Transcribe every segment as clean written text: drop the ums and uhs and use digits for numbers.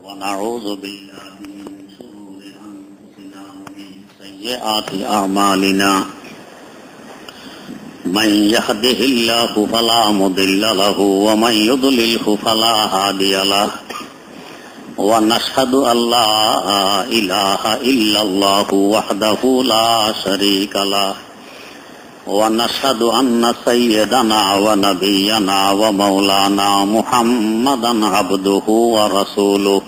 ونعوذ بالله من شرور أنفسنا ومن سيئات أعمالنا من يهده الله فلا مضل له ومن يضلله فلا هادي له ونشهد أن لا إله إلا الله وحده لا شريك له ونشهد أن سيدنا ونبينا ومولانا محمدا عبده ورسوله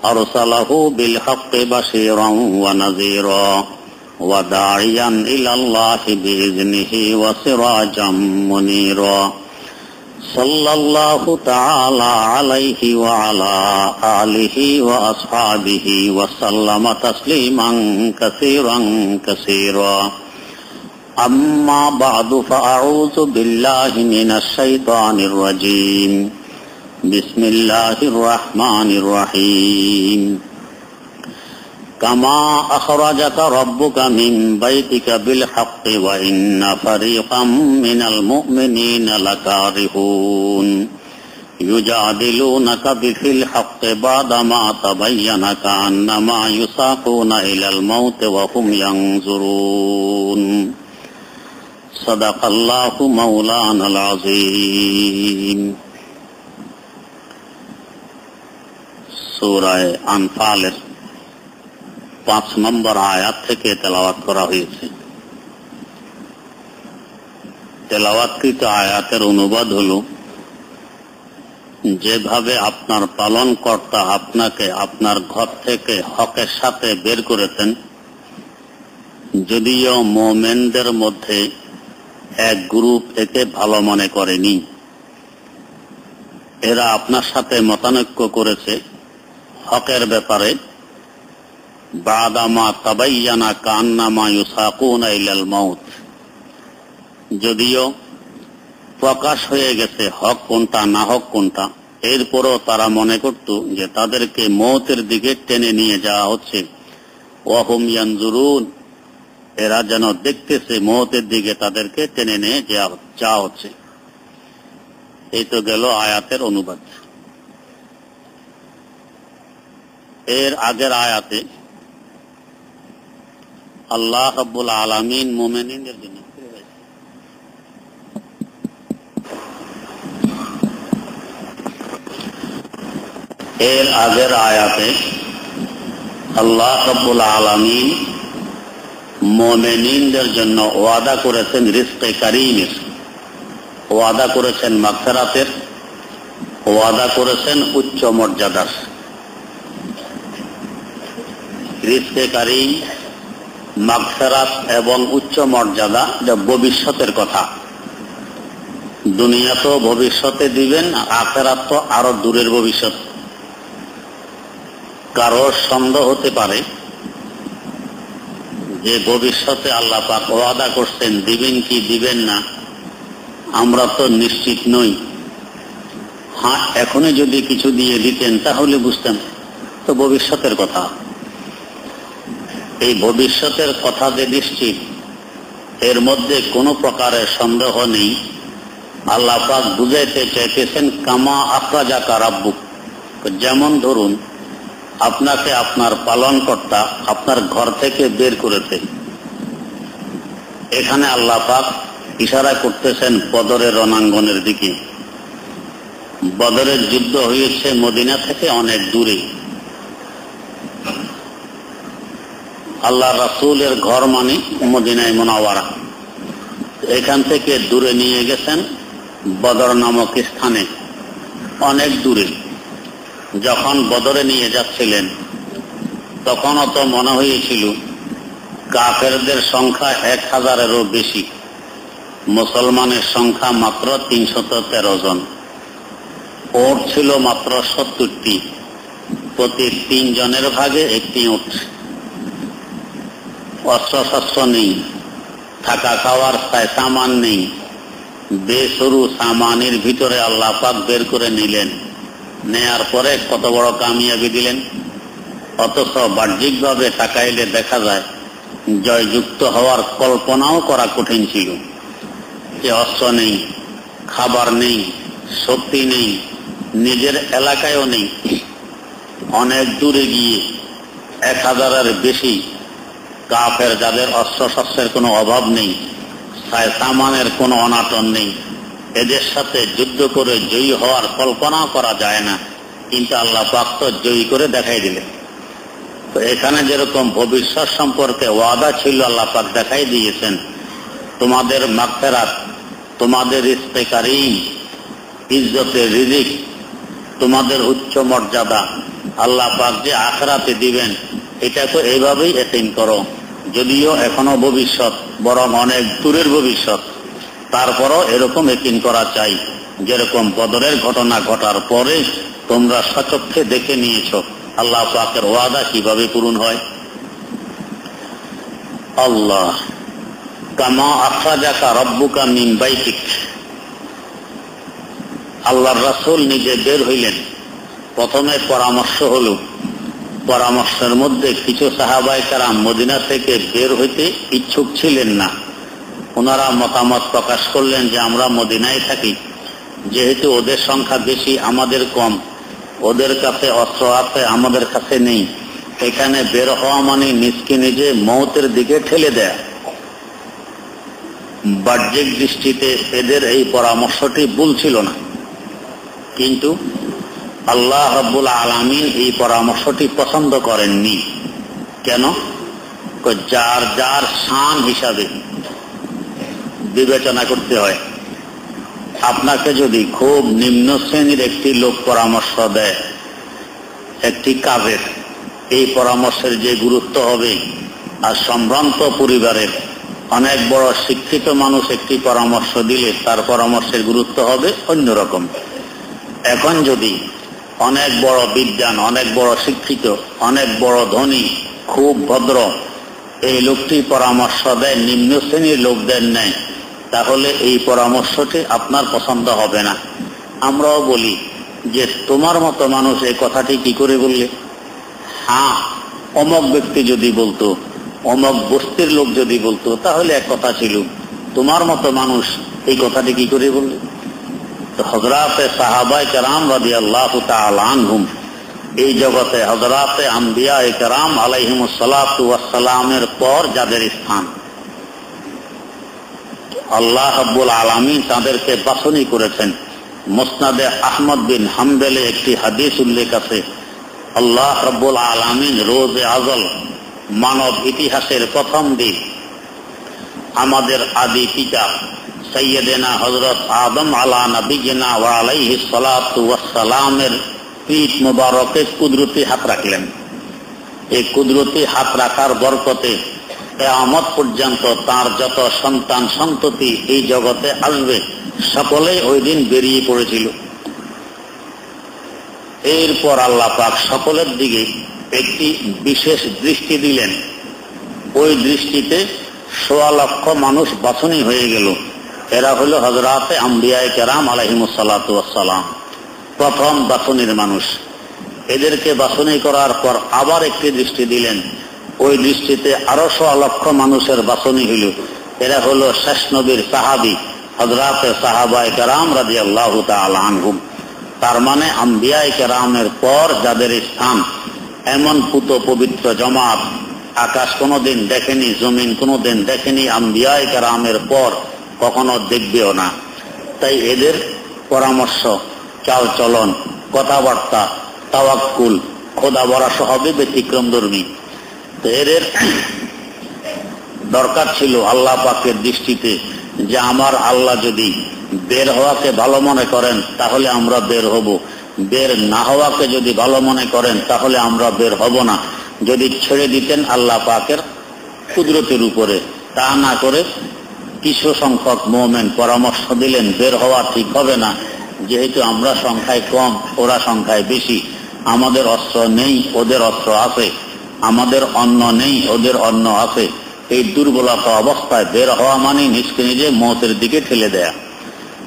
أرسله بالحق بشيرا ونذيرا وداعيا إلى الله بإذنه وسراجا منيرا صلى الله تعالى عليه وعلى آله وأصحابه وسلم تسليما كثيرا كثيرا أما بعد فأعوذ بالله من الشيطان الرجيم بسم الله الرحمن الرحيم كما أخرجك ربك من بيتك بالحق وإن فريقا من المؤمنين لكارهون يجادلونك في الحق بعدما تبين كأنما يساقون إلى الموت وهم ينظرون صدق الله مولانا العظيم সূরা আনফালের 5 নম্বর আয়াত থেকে তেলাওয়াত করা হয়েছে। তেলাওয়াতকৃত আয়াতের অনুবাদ হলো, যেভাবে আপনার পালনকর্তা আপনাকে আপনার ঘর থেকে হকের সাথে বের করেছেন, যদিও মুমিনদের মধ্যে এক গ্রুপ একে ভালো মনে করেনি, এরা আপনার সাথে মতানৈক্য করেছে হকের ব্যাপারে। বাদামা তাবায়্যানা কান্নামা ইউসাকুনা ইলাল মাউত, যদিও প্রকাশ হয়ে গেছে হক কোনটা না হক কোনটা, এরপরও তারা মনে করত যে তাদেরকে মৌতের দিকে টেনে নিয়ে যাওয়া হচ্ছে। ওয়াহুম ইয়ানজুরুন, এরা যেন দেখতেছে মৌতের দিকে তাদেরকে টেনে নিয়ে যাওয়া হচ্ছে। এই তো গেল আয়াতের অনুবাদ। এর আগের আয়াতে আল্লাহ রাব্বুল আলামিন মুমিনদের জন্য আল্লাহ রাব্বুল আলামিন মুমিনদের জন্য ওয়াদা করেছেন রিজকে কারীমের, ওয়াদা করেছেন মাগফিরাতের, ওয়াদা করেছেন উচ্চ মর্যাদার। রিজকে কারীম, মাগফিরাত এবং উচ্চ মর্যাদা যা ভবিষ্যতের কথা। দুনিয়া তো ভবিষ্যতে দিবেন, আখিরাত তো আরো দূরের ভবিষ্যৎ। কারো সন্দেহ হতে পারে যে ভবিষ্যতে আল্লাহ পাক ওয়াদা করছেন দিবেন কি দিবেন না, আমরা তো নিশ্চিত নই। হ্যাঁ, এখনই যদি কিছু দিয়ে দিতেন তাহলে বুঝতেন, তো ভবিষ্যতের কথা। এই ভবিষ্যতের কথা যে নিশ্চিত, এর মধ্যে কোনো প্রকারের সন্দেহ নেই। আল্লাহ পাক বুঝাইতে চাইতেছেন কামা আখরাজাকা রাব্বুক, যেমন ধরুন আপনাকে আপনার পালনকর্তা আপনার ঘর থেকে বের করেছে। এখানে আল্লাহ পাক ইশারা করতেছেন বদরের রণাঙ্গনের দিকে। বদরের যুদ্ধ হয়েছে মদিনা থেকে অনেক দূরে। আল্লাহ রাসূলের ঘর মানে মদিনায়ে মুনাওয়ারা, এখান থেকে দূরে নিয়ে গেছেন বদর নামক স্থানে, অনেক দূরে। যখন বদরে নিয়ে যাচ্ছিলেন তখনও তো মনে হয়েছিল কাফেরদের সংখ্যা 1000-এরও বেশি, মুসলমানের সংখ্যা মাত্র 313 জন। ওট ছিল মাত্র 70টি, প্রতি 3 জনের ভাগে একটি ওট। অস্ত্রশস্ত্র নেই, থাকা খাওয়ার সামান নেই। বেসরু সামানের ভিতরে আল্লাহ পাক বের করে নিলেন, নেয়ার পরে কত বড় কামিয়াবি দিলেন। অথচ বাহ্যিকভাবে তাকাইলে দেখা যায় জয়যুক্ত হওয়ার কল্পনাও করা কঠিন ছিল। যে অস্ত্র নেই, খাবার নেই, শক্তি নেই, নিজের এলাকায়ও নেই, অনেক দূরে গিয়ে 1000-এর বেশি কাফের, যাদের অস্ত্রশস্ত্রের কোনো অভাব নেই, সামানের কোনো অনাটন নেই, এদের সাথে যুদ্ধ করে জয়ী হওয়ার কল্পনা করা যায় না, কিন্তু আল্লাহ পাক তো জয়ী করে দেখাই দিলেন। তো এখানে যেরকম ভবিষ্যৎ সম্পর্কে ওয়াদা ছিল আল্লাহ পাক দেখাই দিয়েছেন, তোমাদের মাগফিরাত, তোমাদের রিজকে কারীম, ইজ্জতের রিজিক, তোমাদের উচ্চ মর্যাদা আল্লাহ পাক যে আখিরাতে দিবেন, এটাকে এইভাবেই ইয়াকিন করো। যদিও এখনো ভবিষ্যৎ, বরং অনেক দূরের ভবিষ্যৎ, তারপরও এরকম ইয়াকিন করা চাই, যেরকম বদরের ঘটনা ঘটার পরে তোমরা সচক্ষে দেখে নিয়েছো আল্লাহ পাকের ওয়াদা কিভাবে পূরণ হয়। আল্লাহ কামা আখরাজাকা রব্বুকা মিন বাইতিক, আল্লাহর রাসূল নিজে বের হইলেন। প্রথমে পরামর্শ হল, পরামর্শের মধ্যে কিছু সাহাবায়ে কেরাম মদিনা থেকে বের হইতে ইচ্ছুক ছিলেন না। ওনারা মতামত প্রকাশ করলেন যে আমরা মদিনায় থাকি, যেহেতু ওদের সংখ্যা বেশি, আমাদের কম, ওদের কাছে অস্ত্র আছে, আমাদের কাছে নেই, এখানে বের হওয়া মানে নিজকে নিজে মওতের দিকে ঠেলে দেয়া। বাহ্যিক দৃষ্টিতে এদের এই পরামর্শটি ভুল ছিল না, কিন্তু আল্লাহ রাব্বুল আলামিন এই পরামর্শটি পছন্দ করেননি। কেন? যার যার শান হিসাবে বিবেচনা করতে হয়। আপনাকে যদি খুব নিম্ন শ্রেণীর একটি লোক পরামর্শ দেয় একটি কাজের, এই পরামর্শের যে গুরুত্ব হবে, আর সম্ভ্রান্ত পরিবারের অনেক বড় শিক্ষিত মানুষ একটি পরামর্শ দিলে তার পরামর্শের গুরুত্ব হবে অন্যরকম। এখন যদি অনেক বড় বিদ্বান, অনেক বড় শিক্ষিত, অনেক বড় ধনী, খুব ভদ্র এই লোকটি পরামর্শ দেয় নিম্ন শ্রেণীর লোকদের নেয়, তাহলে এই পরামর্শটি আপনার পছন্দ হবে না। আমরাও বলি যে তোমার মতো মানুষ এই কথাটি কি করে বললে? হ্যাঁ, অমক ব্যক্তি যদি বলতো, অমক বস্তির লোক যদি বলতো, তাহলে এক কথা ছিল, তোমার মতো মানুষ এই কথাটি কি করে বললে? তো হযরতে সাহাবায়ে কেরাম রাদিয়াল্লাহু তাআলা আনহুম, এই জগতে হযরতে আম্বিয়ায়ে কেরাম আলাইহিমুস সালাতু ওয়াস সালামের পর যাদের স্থান, আল্লাহ রাব্বুল আলামিন তাদেরকে বাছনি করেছেন। মুসনাদে আহমদ বিন হাম্বলে একটি হাদিস উল্লেখ আছে, আল্লাহ রাব্বুল আলামিন রোজে আজল, মানব ইতিহাসের প্রথম দিন, আমাদের আদি পিতা সাইয়্যিদানা হযরত আদম আলা নবিয়িনা ওয়া আলাইহিস সালাতু ওয়াস সালামের পিঠ মুবারকে কুদরতি হাত রাখলেন। এই কুদরতি হাত রাখার বরকতে কিয়ামত পর্যন্ত তার যত সন্তান সন্ততি এই জগতে আসবে, সকলেই ওই দিন বেরিয়ে পড়েছিল। এরপর আল্লাহ পাক সকলের দিকে একটি বিশেষ দৃষ্টি দিলেন। ওই দৃষ্টিতে ১৬ লক্ষ মানুষ বাছনি হয়ে গেল। এরা হলো হযরতে আম্বিয়ায়ে কেরাম আলাইহিমুস সালাতু ওয়াস সালাম, প্রথম বাছনির মানুষ। এদেরকে বাছনি করার পর আবার একটি দৃষ্টি দিলেন। ওই দৃষ্টিতে আরো ১৬ লক্ষ মানুষের বাছনি হইল। এরা হলো শেষ নবীর সাহাবী হযরতে সাহাবায়ে কেরাম রাদিয়াল্লাহু তাআলা আনহুম। তার মানে আম্বিয়ায়ে কেরামের পর যাদের স্থান, এমন পুত পবিত্র জমাত আকাশ কোনোদিন দেখেনি, জমিন কোনোদিন দেখেনি, আম্বিয়ায়ে কেরামের পর কখনো দেখবেও না। তাই এদের পরামর্শ, চাল চলন, কথাবার্তা, তাওয়াক্কুল, খোদা ভরসা হবে ব্যতিক্রমধর্মী। তো এদের দরকার ছিল আল্লাহ পাকের দৃষ্টিতে যে আমার আল্লাহ যদি বের হওয়াকে ভালো মনে করেন তাহলে আমরা বের হব, বের না হওয়াকে যদি ভালো মনে করেন তাহলে আমরা বের হব না। যদি ছেড়ে দিতেন আল্লাহ পাকের কুদরতের উপরে, তা না করে কিছু সংখ্যক মুমিন পরামর্শ দিলেন বের হওয়া ঠিক হবে না, যেহেতু আমরা সংখ্যায় কম, ওরা সংখ্যায় বেশি, আমাদের অস্ত্র নেই, ওদের অস্ত্র আছে, আমাদের অন্ন নেই, ওদের অন্ন আছে। এই দুর্বলতা অবস্থায় বের হওয়া মানে নিজকে নিজে মওতের দিকে ঠেলে দেয়া।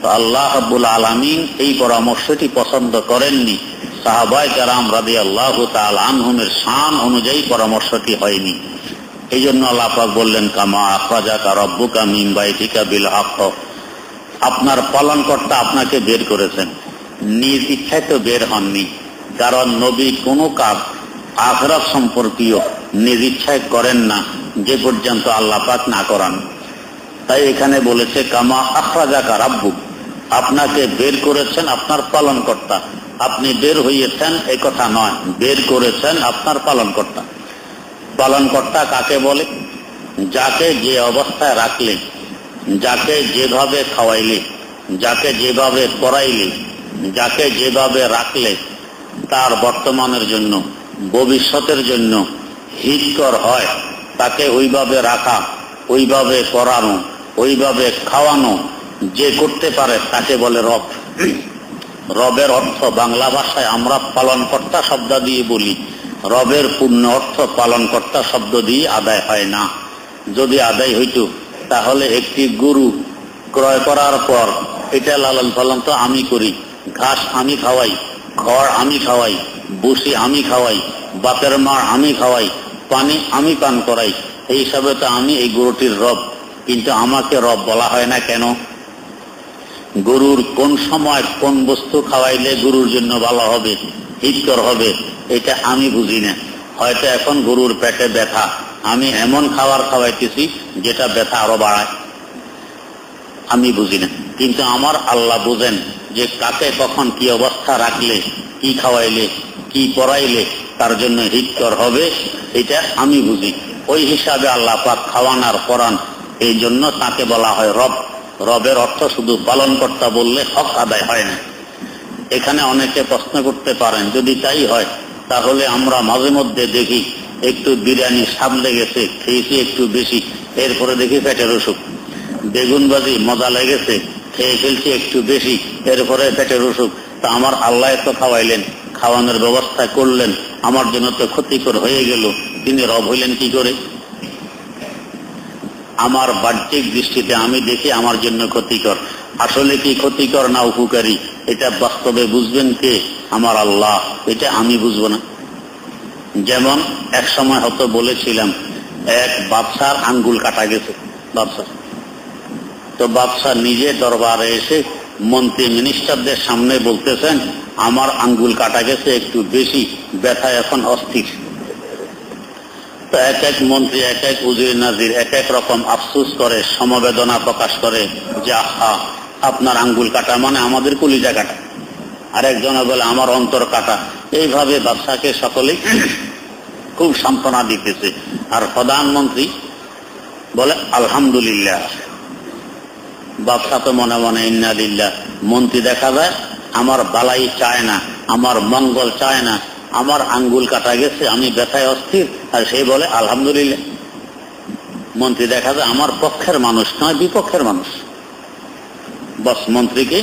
তো আল্লাহ রাব্বুল আলামিন এই পরামর্শটি পছন্দ করেননি। সাহাবায়ে কেরাম রাদিয়াল্লাহু তাআলা আনহুমের শান অনুযায়ী পরামর্শটি হয়নি। এই জন্য আল্লাহ পাক বললেন, কামা আখরাজাকা রাব্বুকা মিন বাইতিকা বিল হক, আপনার পালনকর্তা আপনাকে বের করেছেন, নিজ ইচ্ছায় তো বের হননি, কারণ নবী কোনো কাজ আখিরাত সম্পর্কীয় নিজ ইচ্ছায় করেন না যে পর্যন্ত আল্লাহ পাক না করান। তাই এখানে বলেছে কামা আখরাজাকা রাব্বুক, আপনাকে বের করেছেন আপনার পালনকর্তা। আপনি বের হইয়েছেন এই কথা নয়, বের করেছেন আপনার পালনকর্তা। পালনকর্তা কাকে বলে? যাকে যে অবস্থায় রাখলে, যাকে যেভাবে খাওয়াইলে, যাকে যেভাবে পড়াইলে, যাকে যেভাবে রাখলে তার বর্তমানের জন্য ভবিষ্যতের জন্য হিতকর হয়, তাকে ওইভাবে রাখা, ওইভাবে পড়ানো, ওইভাবে খাওয়ানো যে করতে পারে তাকে বলে রব। রবের অর্থ বাংলা ভাষায় আমরা পালনকর্তা শব্দ দিয়ে বলি, রবের পূর্ণ অর্থ পালনকর্তা শব্দ দিয়ে আদায় হয় না। যদি আদায় হইত তাহলে একটি গরু ক্রয় করার পর এটা লালন পালন তো আমি করি, ঘাস আমি খাওয়াই, খড় আমি খাওয়াই, বসি আমি খাওয়াই, বাতের মার আমি খাওয়াই, পানি আমি পান করাই, এই হিসাবে তো আমি এই গরুটির রব। কিন্তু আমাকে রব বলা হয় না কেন? গরুর কোন সময় কোন বস্তু খাওয়াইলে গরুর জন্য ভালো হবে, হিতকর হবে, এটা আমি বুঝি না। হয়তো এখন গরুর পেটে ব্যথা, আমি এমন খাবার খাওয়াইতেছি যেটা ব্যথা আরো বাড়ায়, আমি বুঝি না। কিন্তু আমার আল্লাহ বুঝেন যে কাকে কখন কি অবস্থা রাখলে, কি খাওয়াইলে, কি পড়াইলে তার জন্য হিতকর হবে, এটা আমি বুঝি। ওই হিসাবে আল্লাহ পাক খাওয়ান আর পড়ান, এই জন্য তাকে বলা হয় রব। রবের অর্থ শুধু পালনকর্তা বললে হক আদায় হয় না। এখানে অনেকে প্রশ্ন করতে পারেন, যদি তাই হয় তাহলে আমরা মাঝে মধ্যে দেখি একটু বিরিয়ানি স্বাদ লেগেছে, খেয়েছি একটু বেশি, এরপরে দেখি পেটের অসুখ। বেগুন ভাজি মজা লেগেছে, খেয়ে ফেলছি একটু বেশি, এরপরে পেটের অসুখ। তা আমার আল্লাহ তো খাওয়াইলেন, খাওয়ানোর ব্যবস্থা করলেন, আমার জন্য তো ক্ষতিকর হয়ে গেল, তিনি রব হইলেন কি করে? আমার বাহ্যিক দৃষ্টিতে আমি দেখি আমার জন্য ক্ষতিকর, আসলে কি ক্ষতিকর না উপকারী এটা বাস্তবে বুঝবেন কে? আমার আল্লাহ, এটা আমি বুঝবো না। যেমন এক সময় হয়তো বলেছিলাম, এক বাদশার আঙ্গুল কাটা গেছে, বাদশা তো বাদশা নিজে দরবারে এসে মন্ত্রী মিনিস্টারদের সামনে বলতেছেন আমার আঙ্গুল কাটা গেছে একটু বেশি, ব্যথা এখন অস্থির। তো এক এক মন্ত্রী, এক এক উজির নাজির এক এক রকম আফসোস করে, সমবেদনা প্রকাশ করে যে আহা আপনার আঙ্গুল কাটা মানে আমাদের কলিজা কাটা, আরেকজনে বলে আমার অন্তর কাটা। এইভাবে বাদশাকে সকলেই খুব সান্ত্বনা দিতেছে। আর প্রধানমন্ত্রী বলে আলহামদুলিল্লাহ। বাদশা তো মনে মনে ইন্না লিল্লাহ। মন্ত্রী দেখা যায় আমার বালাই চায় না, আমার মঙ্গল চায় না, আমার আঙ্গুল কাটা গেছে, আমি ব্যথায় অস্থির, আর সে বলে আলহামদুলিল্লাহ। মন্ত্রী দেখা যায় আমার পক্ষের মানুষ নয়, বিপক্ষের মানুষ। বস মন্ত্রীকে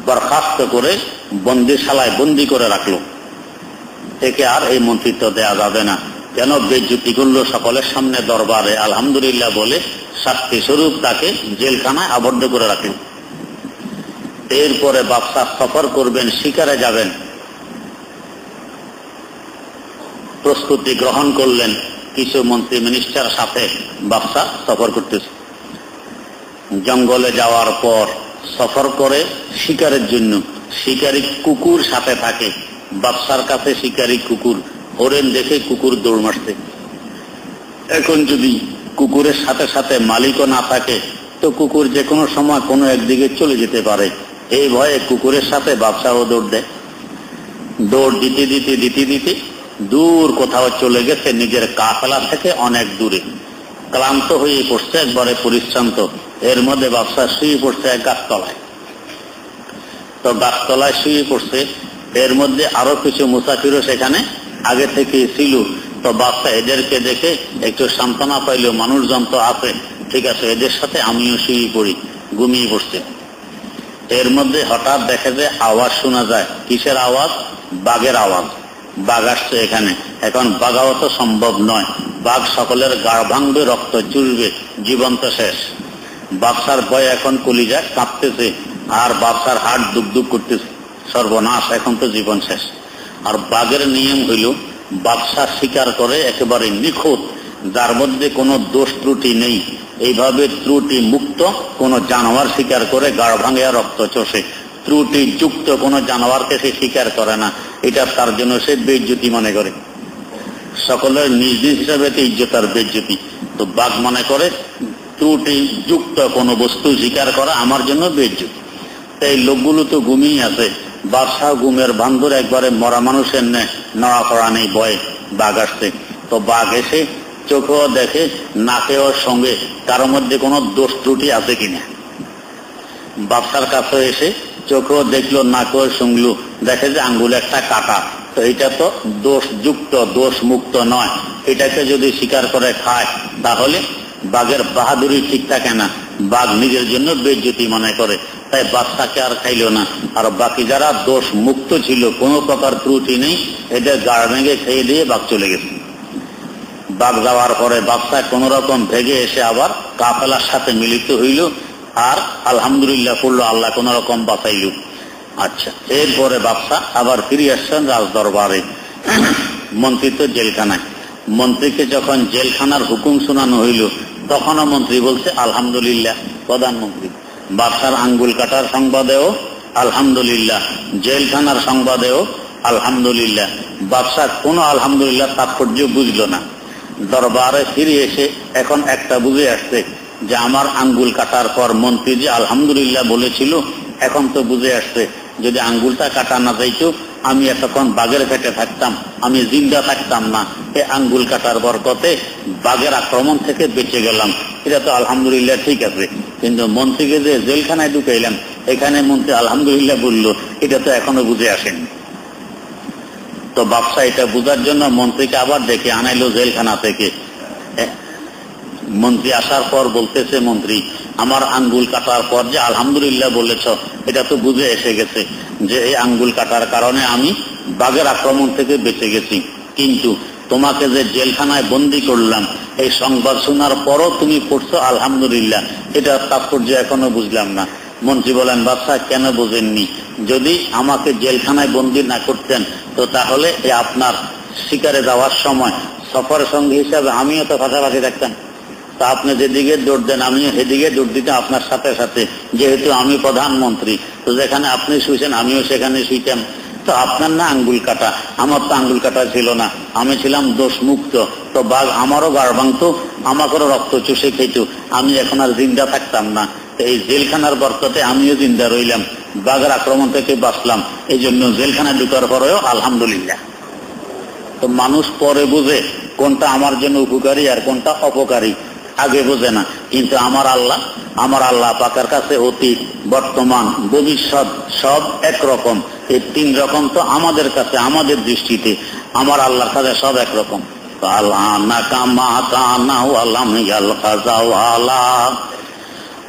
বরখাস্ত করে বন্দিশালায় বন্দি করে রাখলো, থেকে আর এই মন্ত্রিত্ব দেয়া যাবে না। কেন? বেজ্জতি করলো সকলের সামনে দরবারে, আলহামদুলিল্লাহ বলে শাস্তি স্বরূপ তাকে জেলখানায় আবদ্ধ করে রাখলো। এরপরে বাদশা সফর করবেন, শিকারে যাবেন, প্রস্তুতি গ্রহণ করলেন। কিছু মন্ত্রী মিনিস্টার সাথে বাদশা সফর করতেছে। জঙ্গলে যাওয়ার পর সফর করে শিকারের জন্য, শিকারী কুকুর সাথে থাকে। বাদশার কাছে শিকারী কুকুর, হরেন দেখে কুকুর দৌড় মারছে। এখন যদি কুকুরের সাথে সাথে মালিকও না থাকে তো কুকুর যে কোনো সময় কোনো একদিকে চলে যেতে পারে, এই ভয়ে কুকুরের সাথে বাদশাও দৌড় দেয়। দৌড় দিতে দিতে দিতে দিতে দূর কোথাও চলে গেছে, নিজের কাফেলা থেকে অনেক দূরে। ক্লান্ত হয়ে পড়ছে, একবারে পরিশ্রান্ত। এর মধ্যে বাদশা শুয়ে পড়ছে এক গাছতলায়। তো গাছতলায় শুয়ে পড়ছে, এর মধ্যে আরো কিছু মুসাফিরও সেখানে আগে থেকে ছিল। তো বাদশা এদেরকে দেখে একটু সান্ত্বনা পাইল, মানুষজন তো আছে, ঠিক আছে এদের সাথে আমিও শুয়ে পড়ি, ঘুমিয়ে পড়ছে। এর মধ্যে হঠাৎ দেখে যে আওয়াজ শোনা যায়। কিসের আওয়াজ? বাঘের আওয়াজ। বাঘ আসছে এখানে। এখন বাঘাও তো সম্ভব নয়, বাঘ সকলের গাড় ভাঙবে, রক্ত চুলবে, জীবন তো শেষ। বাদশার ভয়ে এখন কলিজা কাঁপতেছে, আর বাদশার হাট দুক দুক করতেছে, সর্বনাশ, এখন তো জীবন শেষ। আর বাঘের নিয়ম হইল বাদশা শিকার করে একেবারে নিখুঁত, যার মধ্যে কোনো দোষ ত্রুটি নেই, এইভাবে ত্রুটি মুক্ত কোন জানোয়ার শিকার করে গাড় ভাঙে আর রক্ত চষে, ত্রুটি যুক্ত কোন জানোয়ারকে সে শিকার করে না, এটা তার জন্য সে বেইজ্জতি মনে করে। সকলের নিজ নিজ হিসাবে ইজ্জত আর বেইজ্জতি। তো বাঘ মনে করে ত্রুটি যুক্ত কোন বস্তু শিকার করা আমার জন্য বেইজ্জতি। এই লোকগুলো তো ঘুমিয়ে আছে, বাদশাহ ঘুমের বান্ধর একবারে মরা মানুষের নড়া করা নেই, ভয়ে বাঘ আসছে। তো বাঘ এসে চোখেও দেখে, নাকেও সঙ্গে তার মধ্যে কোনো দোষ ত্রুটি আছে কিনা। বাদশার কাছে এসে চোখেও দেখলো, নাকেও শুনলো, দেখে যে আঙ্গুলে একটা কাটা। তো এটা তো দোষ যুক্ত, দোষ মুক্ত নয়। এটাকে যদি স্বীকার করে খায় তাহলে বাঘের বাহাদুরি ঠিক থাকে না, বাঘ নিজের জন্য বেইজ্জতি মনে করে। তাই বাচ্চাকে আর খাইল না। আর বাকি যারা দোষ মুক্ত ছিল, কোন প্রকার ত্রুটি নেই, এদের গাড় ভেঙে খেয়ে দিয়ে বাঘ চলে গেছে। বাঘ যাওয়ার পরে বাচ্চা কোন রকম ভেগে এসে আবার কাফেলার সাথে মিলিত হইল আর আলহামদুলিল্লাহ পড়লো, আল্লাহ কোন রকম বাঁচাইল। আচ্ছা, এরপরে বাচ্চা আবার ফিরে আসছেন রাজ দরবারে। মন্ত্রী তো জেলখানায়। মন্ত্রীকে যখন জেলখানার হুকুম শোনানো হইল, তখনও মন্ত্রী বলছে আলহামদুলিল্লাহ। প্রধানমন্ত্রী বাদশার আঙ্গুল কাটার সংবাদেও আলহামদুলিল্লাহ, জেলখানার সংবাদেও আলহামদুলিল্লাহ। বাদশা কোনো আলহামদুলিল্লাহ তাৎপর্য বুঝল না। দরবারে ফিরে এসে এখন একটা বুঝে আসছে যে আমার আঙ্গুল কাটার পর মন্ত্রী যে আলহামদুলিল্লাহ বলেছিল, এখন তো বুঝে আসছে যদি আঙ্গুলটা কাটা না যাইতো আমি এতক্ষণ বাঘের পেটে থাকতাম, আমি জিন্দা থাকতাম না। এই আঙ্গুল কাটার বরকতে বাঘের আক্রমণ থেকে বেঁচে গেলাম, এটা তো আলহামদুলিল্লাহ ঠিক আছে। কিন্তু মন্ত্রীকে যে জেলখানায় ঢুকাইলাম, এখানে মন্ত্রী আলহামদুলিল্লাহ বলল, এটা তো এখনো বুঝে আসেনি। তো বাদশা এটা বুঝার জন্য মন্ত্রীকে আবার ডেকে আনাইলো জেলখানা থেকে। মন্ত্রী আসার পর বলতেছে, মন্ত্রী আমার আঙ্গুল কাটার পর যে আলহামদুলিল্লাহ বলেছ, এটা তো বুঝে এসে গেছে যে এই আঙ্গুল কাটার কারণে আমি বাঘের আক্রমণ থেকে বেঁচে গেছি। কিন্তু তোমাকে যে জেলখানায় বন্দী করলাম, এই সংবাদ শোনার পরও তুমি পড়ছো আলহামদুলিল্লাহ, এটা তাৎপর্য এখনো বুঝলাম না। মন্ত্রী বলেন, বাদশা কেন বোঝেননি? যদি আমাকে জেলখানায় বন্দী না করতেন তো তাহলে আপনার শিকারে যাওয়ার সময় সফর সঙ্গী হিসাবে আমিও তো পাশাপাশি থাকতাম। তা আপনি যেদিকে দৌড় দেন আমিও সেদিকে দৌড় দিতাম আপনার সাথে সাথে। যেহেতু আমি প্রধানমন্ত্রী, তো যেখানে আপনি শুয়েছেন আমিও সেখানে শুইতাম। তো আপনার না আঙ্গুল কাটা, আমার তো আঙ্গুল কাটা ছিল না, আমি ছিলাম দোষ মুক্ত। তো বাঘ আমারও গাড় ভাঙতো, আমাকেও রক্ত চুষে খেত, আমি এখন আর জিন্দা থাকতাম না। এই জেলখানার বরকতে আমিও জিন্দা রইলাম, বাঘের আক্রমণ থেকে বাঁচলাম। এই জন্য জেলখানায় ঢুকার পরেও আলহামদুলিল্লাহ। তো মানুষ পরে বুঝে কোনটা আমার জন্য উপকারী আর কোনটা অপকারী, আগে বোঝে না। কিন্তু আমার আল্লাহ পাকের কাছে অতীত, বর্তমান, ভবিষ্যৎ সব একরকম। এই তিন রকম তো আমাদের কাছে, আমাদের দৃষ্টিতে আমার আল্লাহর কাছে সব একরকম।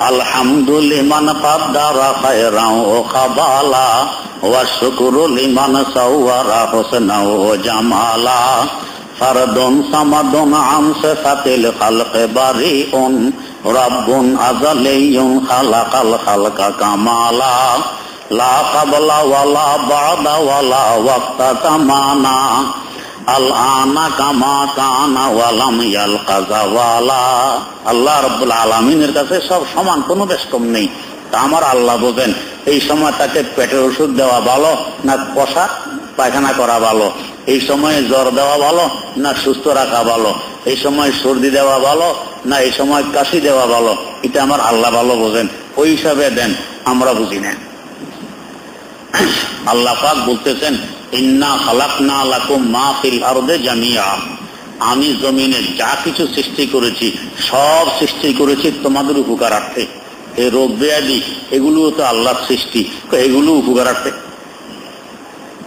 আলহামদুলিমান কাদ্দারা খায়রান ওয়া খাবালা ওয়া শুকরু লিমান সাওয়ারা হুসনা ওয়া জামালা ফারদুন সামাদুন আন সিফাতিল খালকি বারিউন রাব্বুন আযালিয়ুন খালাকাল খালকা কামালা লা ক্বাবলা ওয়ালা বা'দা ওয়ালা ওয়াক্তা তামানা আল আনা কামা কানা ওয়ালাম ইয়ালকা যাওয়ালা। আল্লাহ রাব্বুল আলামিনের কাছে সব সমান, কোনো বেশ কম নেই। তা আমার আল্লাহ বোঝেন এই সময় তাকে পেটের ওষুধ দেওয়া ভালো না কষা পায়খানা করা ভালো, এই সময় জ্বর দেওয়া ভালো না সুস্থ রাখা ভালো, এই সময় সর্দি দেওয়া ভালো না এই সময় কাশি দেওয়া ভালো, এটা আমার আল্লাহ ভালো বোঝেন। ওই হিসাবে দেন, আমরা বুঝি না। আল্লাহ পাক বলতেছেন, ইন্না খালাকনা লাকুম মা ফিল আরদি জামিআ, আমি জমিনে যা কিছু সৃষ্টি করেছি সব সৃষ্টি করেছি তোমাদের উপকারার্থে। এই রোগ ব্যাধি এগুলোও তো আল্লাহর সৃষ্টি, এগুলো উপকারার্থে।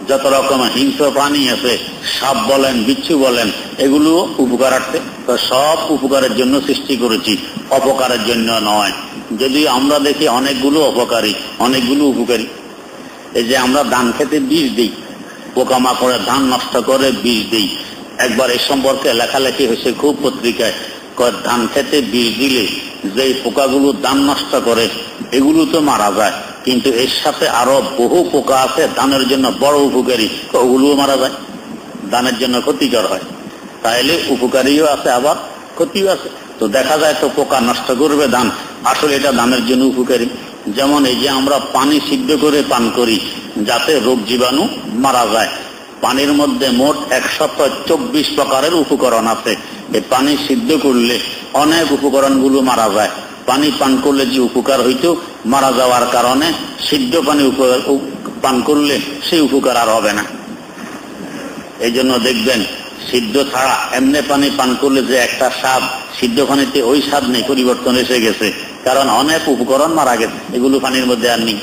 যত রকম হিংস্র প্রাণী আছে, সাপ বলেন, বিচ্ছু বলেন, এগুলো উপকারার্থে। তো সব উপকারের জন্য সৃষ্টি করেছি, অপকারের জন্য নয়। যদি আমরা দেখি অনেকগুলো অপকারী, অনেকগুলো উপকারী। এই যে আমরা ধান খেতে বীজ দিই, পোকামাকড়ে ধান নষ্ট করে বীজ দিই। একবার এই সম্পর্কে লেখালেখি হয়েছে খুব পত্রিকায়, ধান খেতে বীজ দিলে যে পোকাগুলো ধান নষ্ট করে এগুলো তো মারা যায়, কিন্তু এর সাথে আরো বহু পোকা আছে ধানের জন্য বড় উপকারী, ওগুলোও মারা যায়, ধানের জন্য ক্ষতিকর হয়। তাইলে উপকারীও আছে আবার ক্ষতিও আছে। তো তো দেখা যায় তো পোকা নষ্ট করবে ধান, আসলে এটা ধানের জন্য উপকারী। যেমন এই যে আমরা পানি সিদ্ধ করে পান করি যাতে রোগ জীবাণু মারা যায়, পানির মধ্যে মোট 124 প্রকারের উপকরণ আছে। এই পানি সিদ্ধ করলে অনেক উপকরণগুলো মারা যায়। পানি পান করলে যে উপকার হইতো মারা যাওয়ার কারণে সিদ্ধ পানি পান করলে সেই উপকার আর হবে না। এই জন্য দেখবেন সিদ্ধ ছাড়া এমনি পানি পান করলে যে একটা স্বাদ, সিদ্ধ পানিতে ওই স্বাদ নেই, পরিবর্তন এসে গেছে, কারণ অনেক উপকরণ মারা গেছে, এগুলো পানির মধ্যে আর নেই।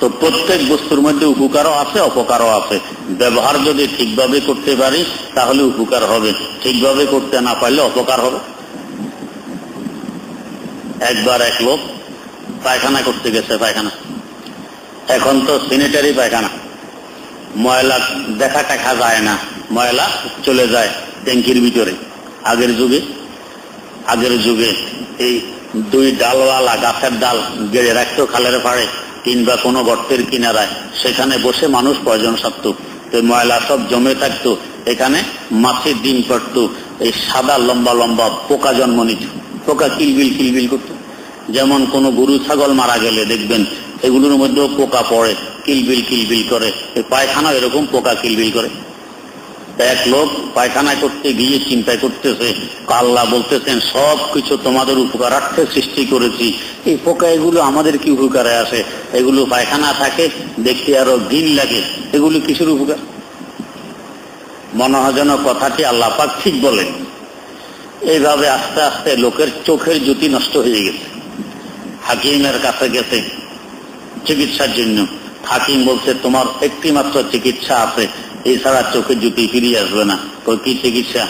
তো প্রত্যেক বস্তুর মধ্যে উপকারও আছে, অপকারও আছে। ব্যবহার যদি ঠিকভাবে করতে পারি তাহলে উপকার হবে, ঠিকভাবে করতে না পারলে অপকার হবে। একবার এক লোক পায়খানা করতে গেছে, পায়খানা এখন তো স্যানিটারি পায়খানা, ময়লা দেখা টাকা যায় না, ময়লা চলে যায় ট্যাঙ্কির ভিতরে। আগের যুগে এই 2 ডালওয়ালা গাছের ডাল গেড়ে রাখতো খালের পাড়ে কিংবা কোনো গর্তের কিনারায়, সেখানে বসে মানুষ প্রয়োজন সারত। তো ময়লা সব জমে থাকতো, এখানে মাছের ডিম পড়ত, এই সাদা লম্বা লম্বা পোকা জন্ম নিত, পোকা কিলবিল কিলবিল করত। যেমন কোনো গরু ছাগল মারা গেলে দেখবেন এগুলোর মধ্যেও পোকা পড়ে, কিলবিল কিলবিল করে। এই পায়খানা এরকম পোকা কিলবিল করে। এক লোক পায়খানা করতে গিয়ে চিন্তায় করতেছে, আল্লাহ বলতেছেন সব কিছু তোমাদের উপকারার্থে সৃষ্টি করেছি, এই পোকা এগুলো আমাদের কি উপকারে আসে? এগুলো পায়খানা থাকে দেখতে আরো ঘিন লাগে, এগুলো কিসের উপকার? মনে হয় যেন কথাটি আল্লাহ পাক ঠিক বলেন। এইভাবে আস্তে আস্তে লোকের চোখের জ্যোতি নষ্ট হয়ে গেছে। হাকিমের কাছে গেছে চিকিৎসার জন্য। হাকিম বলছে তোমার একটি মাত্র চিকিৎসা আছে, এছাড়া চোখের জ্যোতি ফিরিয়ে আসবে না। কি চিকিৎসা?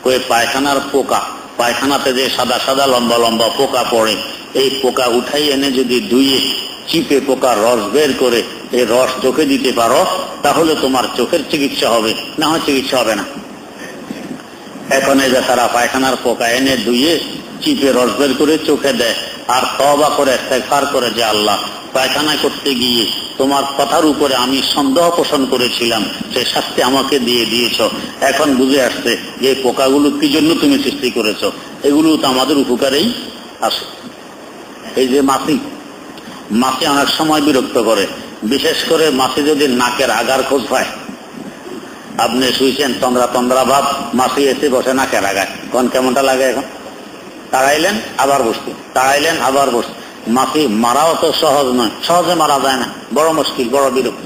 কয়ে পায়খানার পোকা, পায়খানাতে যে সাদা সাদা লম্বা লম্বা পোকা পড়ে, এই পোকা উঠাই এনে যদি ধুয়ে চিপে পোকার রস বের করে এই রস চোখে দিতে পারো তাহলে তোমার চোখের চিকিৎসা হবে, না হয় চিকিৎসা হবে না। এখন এই যে তারা পায়খানার পোকা এনে ধুয়ে চিপে রস বের করে চোখে দেয় আর তওবা করে ইস্তেগফার করে যে আল্লাহ, পায়খানা করতে গিয়ে তোমার কথার উপরে আমি সন্দেহ পোষণ করেছিলাম, সেই শাস্তি আমাকে দিয়ে দিয়েছ। এখন বুঝে আসছে যে পোকাগুলো কি জন্য তুমি সৃষ্টি করেছ, এগুলো তো আমাদের উপকারেই আসে। এই যে মাছি অনেক সময় বিরক্ত করে, বিশেষ করে মাছি যদি নাকের আগার খোঁজ পায়। আপনি শুয়েছেন তন্দ্রা তন্দ্রা ভাব, মাছি এসে বসে নাকের আগায়, কোন কেমনটা লাগে? এখন তাড়াইলেন আবার বসতে, তাড়াইলেন আবার বসতে। মাছি মারাও তো সহজ নয়, সহজে মারা যায় না, বড় মুশকিল, বড় বিরক্ত।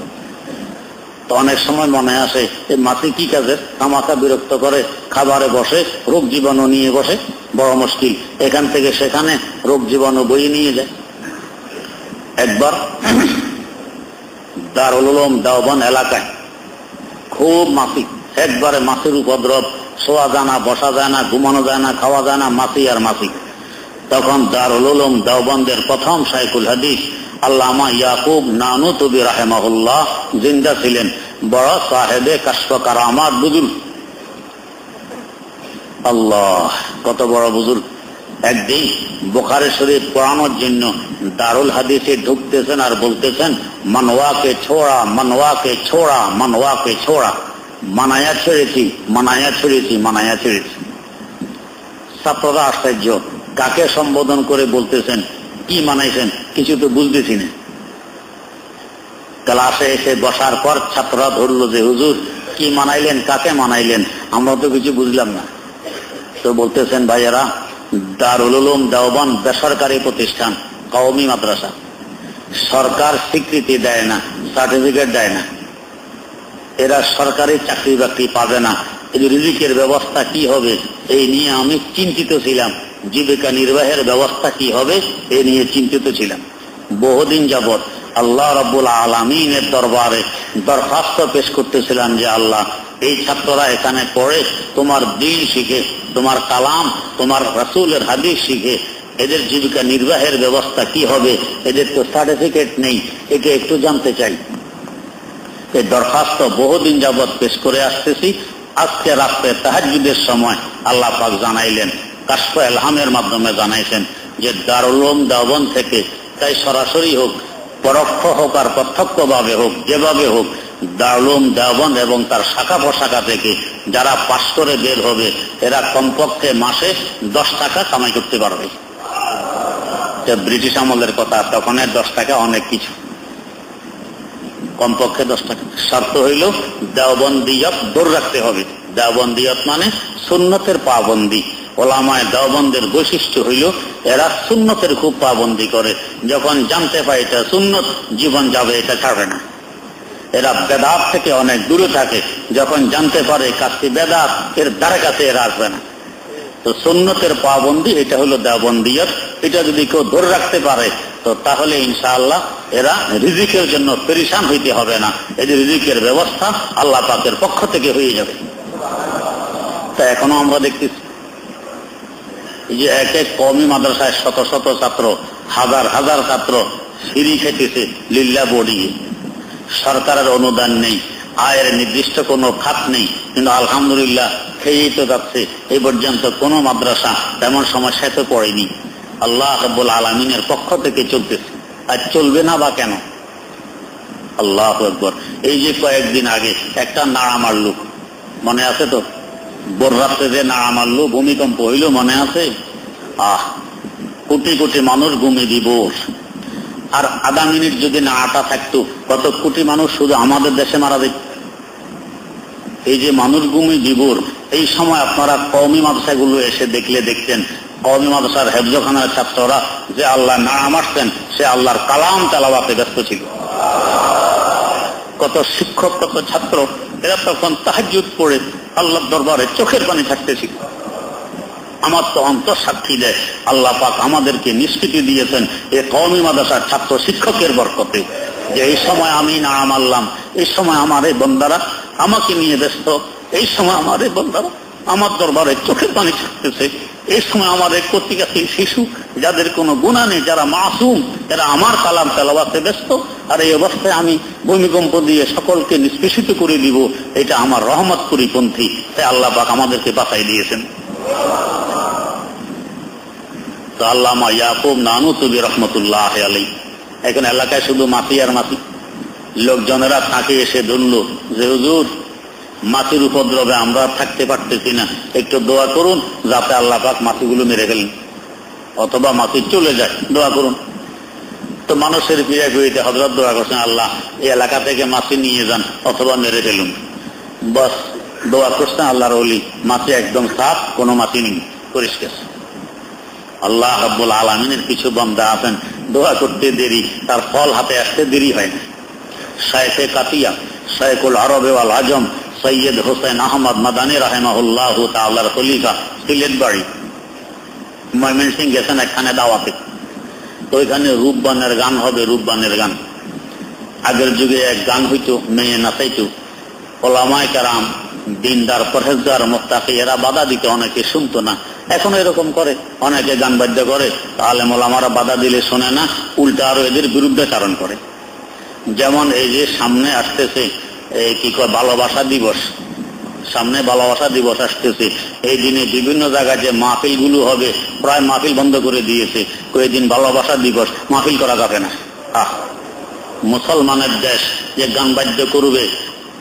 তো অনেক সময় মনে আসে এই মাছি কি কাজে আমাকে বিরক্ত করে, খাবারে বসে রোগ জীবাণু নিয়ে বসে, বড় মুশকিল। এখান থেকে সেখানে রোগ জীবাণু বয়ে নিয়ে যায়। একবার দারুল উলুম দেওবন্দ এলাকায় খুব মাছি, একবারে মাছির উপদ্রব, শোয়া যায় না, বসা যায় না, ঘুমানো যায় না, খাওয়া যায় না, মাছি আর মাছি। তখন দারুল উলুম দেওবন্দের প্রথম শাইখুল হাদিস আল্লামা ইয়াকুব নানুতুবি রাহিমাহুল্লাহ জিন্দা ছিলেন, বড় সাহেবে কাশফ কারামাত বুজুর্গ। আল্লাহ, কত বড় বুজুর্গ! একদিন বুখারী শরীফ পড়ানোর জন্য দারুল হাদিসে ঢুকতেছেন আর বলতেছেন মানওয়াকে ছোড়া, মানওয়াকে ছোড়া, মানওয়াকে ছোড়া, মানায়া ছেড়েছি, মানায়া ছেড়েছি, মানায়া ছেড়েছি। ছাত্ররা আশ্চর্য, কাকে সম্বোধন করে বলতেছেন, কি মানাইছেন, কিছু তো বুঝতেছি না। ক্লাসে এসে বসার পর ছাত্ররা ধরলো যে হুজুর কি মানাইলেন, কাকে মানাইলেন, আমরা তো কিছু বুঝলাম না। তো বলতেছেন ভাইয়েরা, দারুল উলুম দেওবন্দ বেসরকারি প্রতিষ্ঠান, কওমি মাদ্রাসা, সরকার স্বীকৃতি দেয় না, সার্টিফিকেট দেয় না, এরা সরকারি চাকরি বাকরি পাবে না, এই রিজিকের ব্যবস্থা কি হবে এই নিয়ে আমি চিন্তিত ছিলাম, জীবিকা নির্বাহের ব্যবস্থা কি হবে এই নিয়ে চিন্তিত ছিলাম। বহুদিন যাবৎ আল্লাহ রাব্বুল আলামিনের দরবারে দরখাস্ত পেশ করতেছিলাম যে আল্লাহ, এই ছাত্ররা এখানে পড়ে তোমার দ্বীন শিখে, তোমার কালাম, তোমার রাসূলের হাদিস শিখে, এদের জীবিকা নির্বাহের ব্যবস্থা কি হবে, এদের তো সার্টিফিকেট নেই, একে একটু জানতে চাই। এই দরখাস্ত বহুদিন যাবৎ পেশ করে আসতেছি। আজকে রাত্রে তাহাজ্জুদের সময় আল্লাহ পাক জানাইলেন, কাশফ ইলহামের মাধ্যমে জানাইছেন যে দারুল উলুম দেওবন্দ থেকে, তাই সরাসরি হোক, পরোক্ষ হোক আর প্রত্যক্ষভাবে হোক, যেভাবে হোক, দারুল দেওবন্দ এবং তার শাখা প্রশাখা থেকে যারা পাশ করে বের হবে এরা কমপক্ষে মাসে 10 টাকা কামাই করতে পারবে। ব্রিটিশ আমলের কথা, তখন 10 টাকা অনেক কিছু, কমপক্ষে 10 টাকা। শর্ত হইল দেওবন্দিয়ত ধরে রাখতে হবে। দেওবন্দিয়ত মানে সুন্নতের পাবন্দি। ওলামায়ে দেওবন্দের বৈশিষ্ট্য হইল এরা সুন্নতের খুব পাবন্দি করে। যখন জানতে পায় এটা সুন্নত, জীবন যাবে এটা ছাড়বে না। এরা বেদাত থেকে অনেক দূরে থাকে। যখন জানতে পারে কাজটি বেদাত, এর দ্বারা কাছে এরা আসবে না। তো সুন্নতের পাবন্দি এটা হলো দেওবন্দিয়ত। এটা যদি কেউ ধরে রাখতে পারে তো তাহলে ইনশাআল্লাহ এরা রিজিকের জন্য পেরেশান হইতে হবে না। এই যে রিজিকের ব্যবস্থা আল্লাহ পাকের পক্ষ থেকে হয়ে যাবে। তা এখনো আমরা দেখতেছি যে এক এক কওমি মাদ্রাসায় শত শত ছাত্র, হাজার হাজার ছাত্র ফ্রি খেতেছে লিল্লাহ বড়িয়ে। সরকারের অনুদান নেই, আয়ের নির্দিষ্ট কোনো খাত নেই, কিন্তু আলহামদুলিল্লাহ খেয়েই তো যাচ্ছে। এই পর্যন্ত কোনো মাদ্রাসা তেমন সমস্যায় তো পড়েনি। আল্লাহ রাব্বুল আলামিনের পক্ষ থেকে চলতেছে, আর চলবে না বা কেন? আল্লাহু আকবার। এই যে কয়েকদিন আগে একটা নাড়া মারলো, মনে আছে তো? বর্রাতে যে নাড়া মারলো, ভূমিকম্প হইল, মনে আছে? কোটি কোটি মানুষ ঘুমে দিব। আর আধা মিনিট যদি নাড়াটা থাকতো, কত কোটি মানুষ শুধু আমাদের দেশে মারা যেত। এই যে মানুষ ঘুমে দিবর, এই সময় আপনারা কওমি মাদ্রাসাগুলো এসে দেখলে দেখতেন কওমি মাদ্রাসার হেফজখানার ছাত্ররা যে আল্লাহ নাড়া মারতেন, সে আল্লাহর কালাম তেলাওয়াতে ব্যস্ত ছিল। কত শিক্ষক, কত ছাত্র, এরা তখন তাহাজ্জুদ পড়ে আল্লাহর দরবারে চোখের পানি ছাড়তেছিল। আমার তো অন্তর সাক্ষী দেয় আল্লাহ পাক আমাদেরকে নিষ্কৃতি দিয়েছেন এই কওমি মাদ্রাসার ছাত্র শিক্ষকের বরকতে, যে এই সময় আমি নাড়া মারলাম, এই সময় আমার এই বন্দারা আমাকে নিয়ে ব্যস্ত, এই সময় আমার এই বন্দারা আমার দরবারে চোখের পানি ছাড়তেছে, এই সময় আমার এক কর্তৃকাশী শিশু যাদের কোনো গুনাহ নেই, যারা মাসুম, এরা আমার কালাম তেলাওয়াতে ব্যস্ত। আর এই অবস্থায় আমি ভূমিকম্প দিয়ে সকলকে নিষ্পেষিত করে দিব, এটা আমার রহমত পরিপন্থী। তাই আল্লাহ পাক আমাদেরকে বাঁচাই দিয়েছেন। তো আল্লামা ইয়াকুব নানুতুবি রহমতুল্লাহ আলাইহি, এখন এলাকায় শুধু মাটি আর মাটি। লোকজনেরা তাকে এসে ধরল যে হুজুর, মাটির উপদ্রবে আমরা থাকতে পারতেছি না, একটু দোয়া করুন যাতে আল্লাহ পাক মাটিগুলো মেরে ফেলেন, অথবা মাটি চলে যায়, দোয়া করুন। তো মানুষের পিড়ায় পিড়িতে হযরত দোয়া করছেন, আল্লাহ এই এলাকা থেকে মাটি নিয়ে যান অথবা মেরে ফেলুন। বস দোয়া করছেন আল্লাহর ওলি, মাটি একদম সাফ, কোনো মাটি নেই, পরিষ্কার। আল্লাহ রাব্বুল আলামিনের কিছু বান্দা আছেন দোয়া করতে দেরি, তার ফল হাতে আসতে দেরি হয় না। শায়েখে কাতিয়া, শায়েখুল আরব ওয়াল আজম সৈয়দ হোসেন আহমদ মাদানী রাহিমাহুল্লাহু তাআলার খলিফা, সিলেট বাড়ি, ময়মনসিংহ গেছেন একখানে দাওয়াতে। তো ওইখানে রূপবানের গান হবে, রূপবানের গান। আগের যুগে এক গান হইতো, মেয়ে নাচাইতো। ওলামায়ে কেরাম, দিনদার, পরহেজগার, মুত্তাকি এরা বাধা দিতে, অনেকে শুনতো না। এখন এরকম করে, অনেকে গান বাদ্য করে, আলেম ওলামারা বাধা দিলে শোনে না, উল্টা আরো এদের বিরুদ্ধে চারণ করে। যেমন এই যে সামনে আসতেছে কি কয় ভালোবাসা দিবস, সামনে ভালোবাসা দিবস আসতেছে। এই দিনে বিভিন্ন জায়গায় যে মাহফিল গুলো হবে, প্রায় মাহফিল বন্ধ করে দিয়েছে। এই দিন ভালোবাসা দিবস, মাহফিল করা যাবে না। মুসলমানের দেশ, যে গান বাদ্য করবে,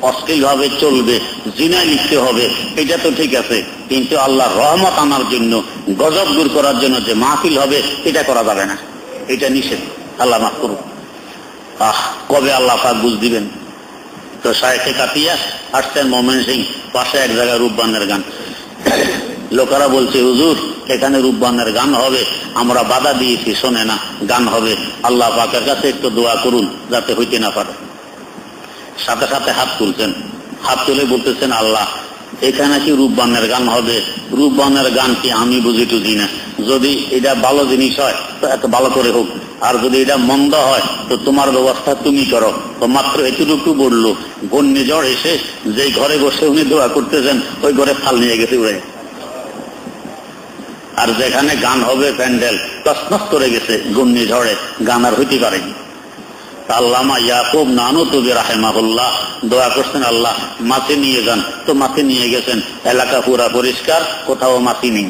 অশ্লীল ভাবে চলবে, জিনায় লিখতে হবে, এটা তো ঠিক আছে, কিন্তু আল্লাহর রহমত আনার জন্য, গজব দূর করার জন্য যে মাহফিল হবে, এটা করা যাবে না, এটা নিষেধ। আল্লাহ মাফ করুন। কবে আল্লাহ পাক বুঝ দিবেন। তো শায়েখে কাতিয়া আসছেন ময়মনসিংহ, পাশে এক জায়গায় রূপবানের গান। লোকেরা বলছে হুজুর এখানে রূপবানের গান হবে, আমরা বাধা দিয়েছি, শোনে না, গান হবে, আল্লাহ পাকের কাছে একটু দোয়া করুন যাতে হইতে না পারে। সাথে সাথে হাত তুলছেন, হাত তুলে বলতেছেন, আল্লাহ এখানে কি রূপবানের গান হবে? রূপবানের গান কি আমি বুঝি টুঝি না, যদি এটা ভালো জিনিস হয় তো এত ভালো করে হোক, আর যদি এটা মন্দ হয় তো তোমার ব্যবস্থা তুমি করো। তো মাত্র এতটুকু বললো, ঘূর্ণিঝড় এসে যে ঘরে বসে উনি দোয়া করতেছেন ওই ঘরে ফাল নিয়ে গেছে উড়ে। আর যেখানে গান হবে প্যান্ডেল তছনছ করে গেছে ঘূর্ণিঝড়ে, গান আর হইতে পারেনি। আল্লামা ইয়াকুব নানুতুবি রাহিমাহুল্লাহ দোয়া করছেন, আল্লাহ মাটি নিয়ে যান। তো মাটি নিয়ে গেছেন, এলাকা পুরা পরিষ্কার, কোথাও মাটি নেই।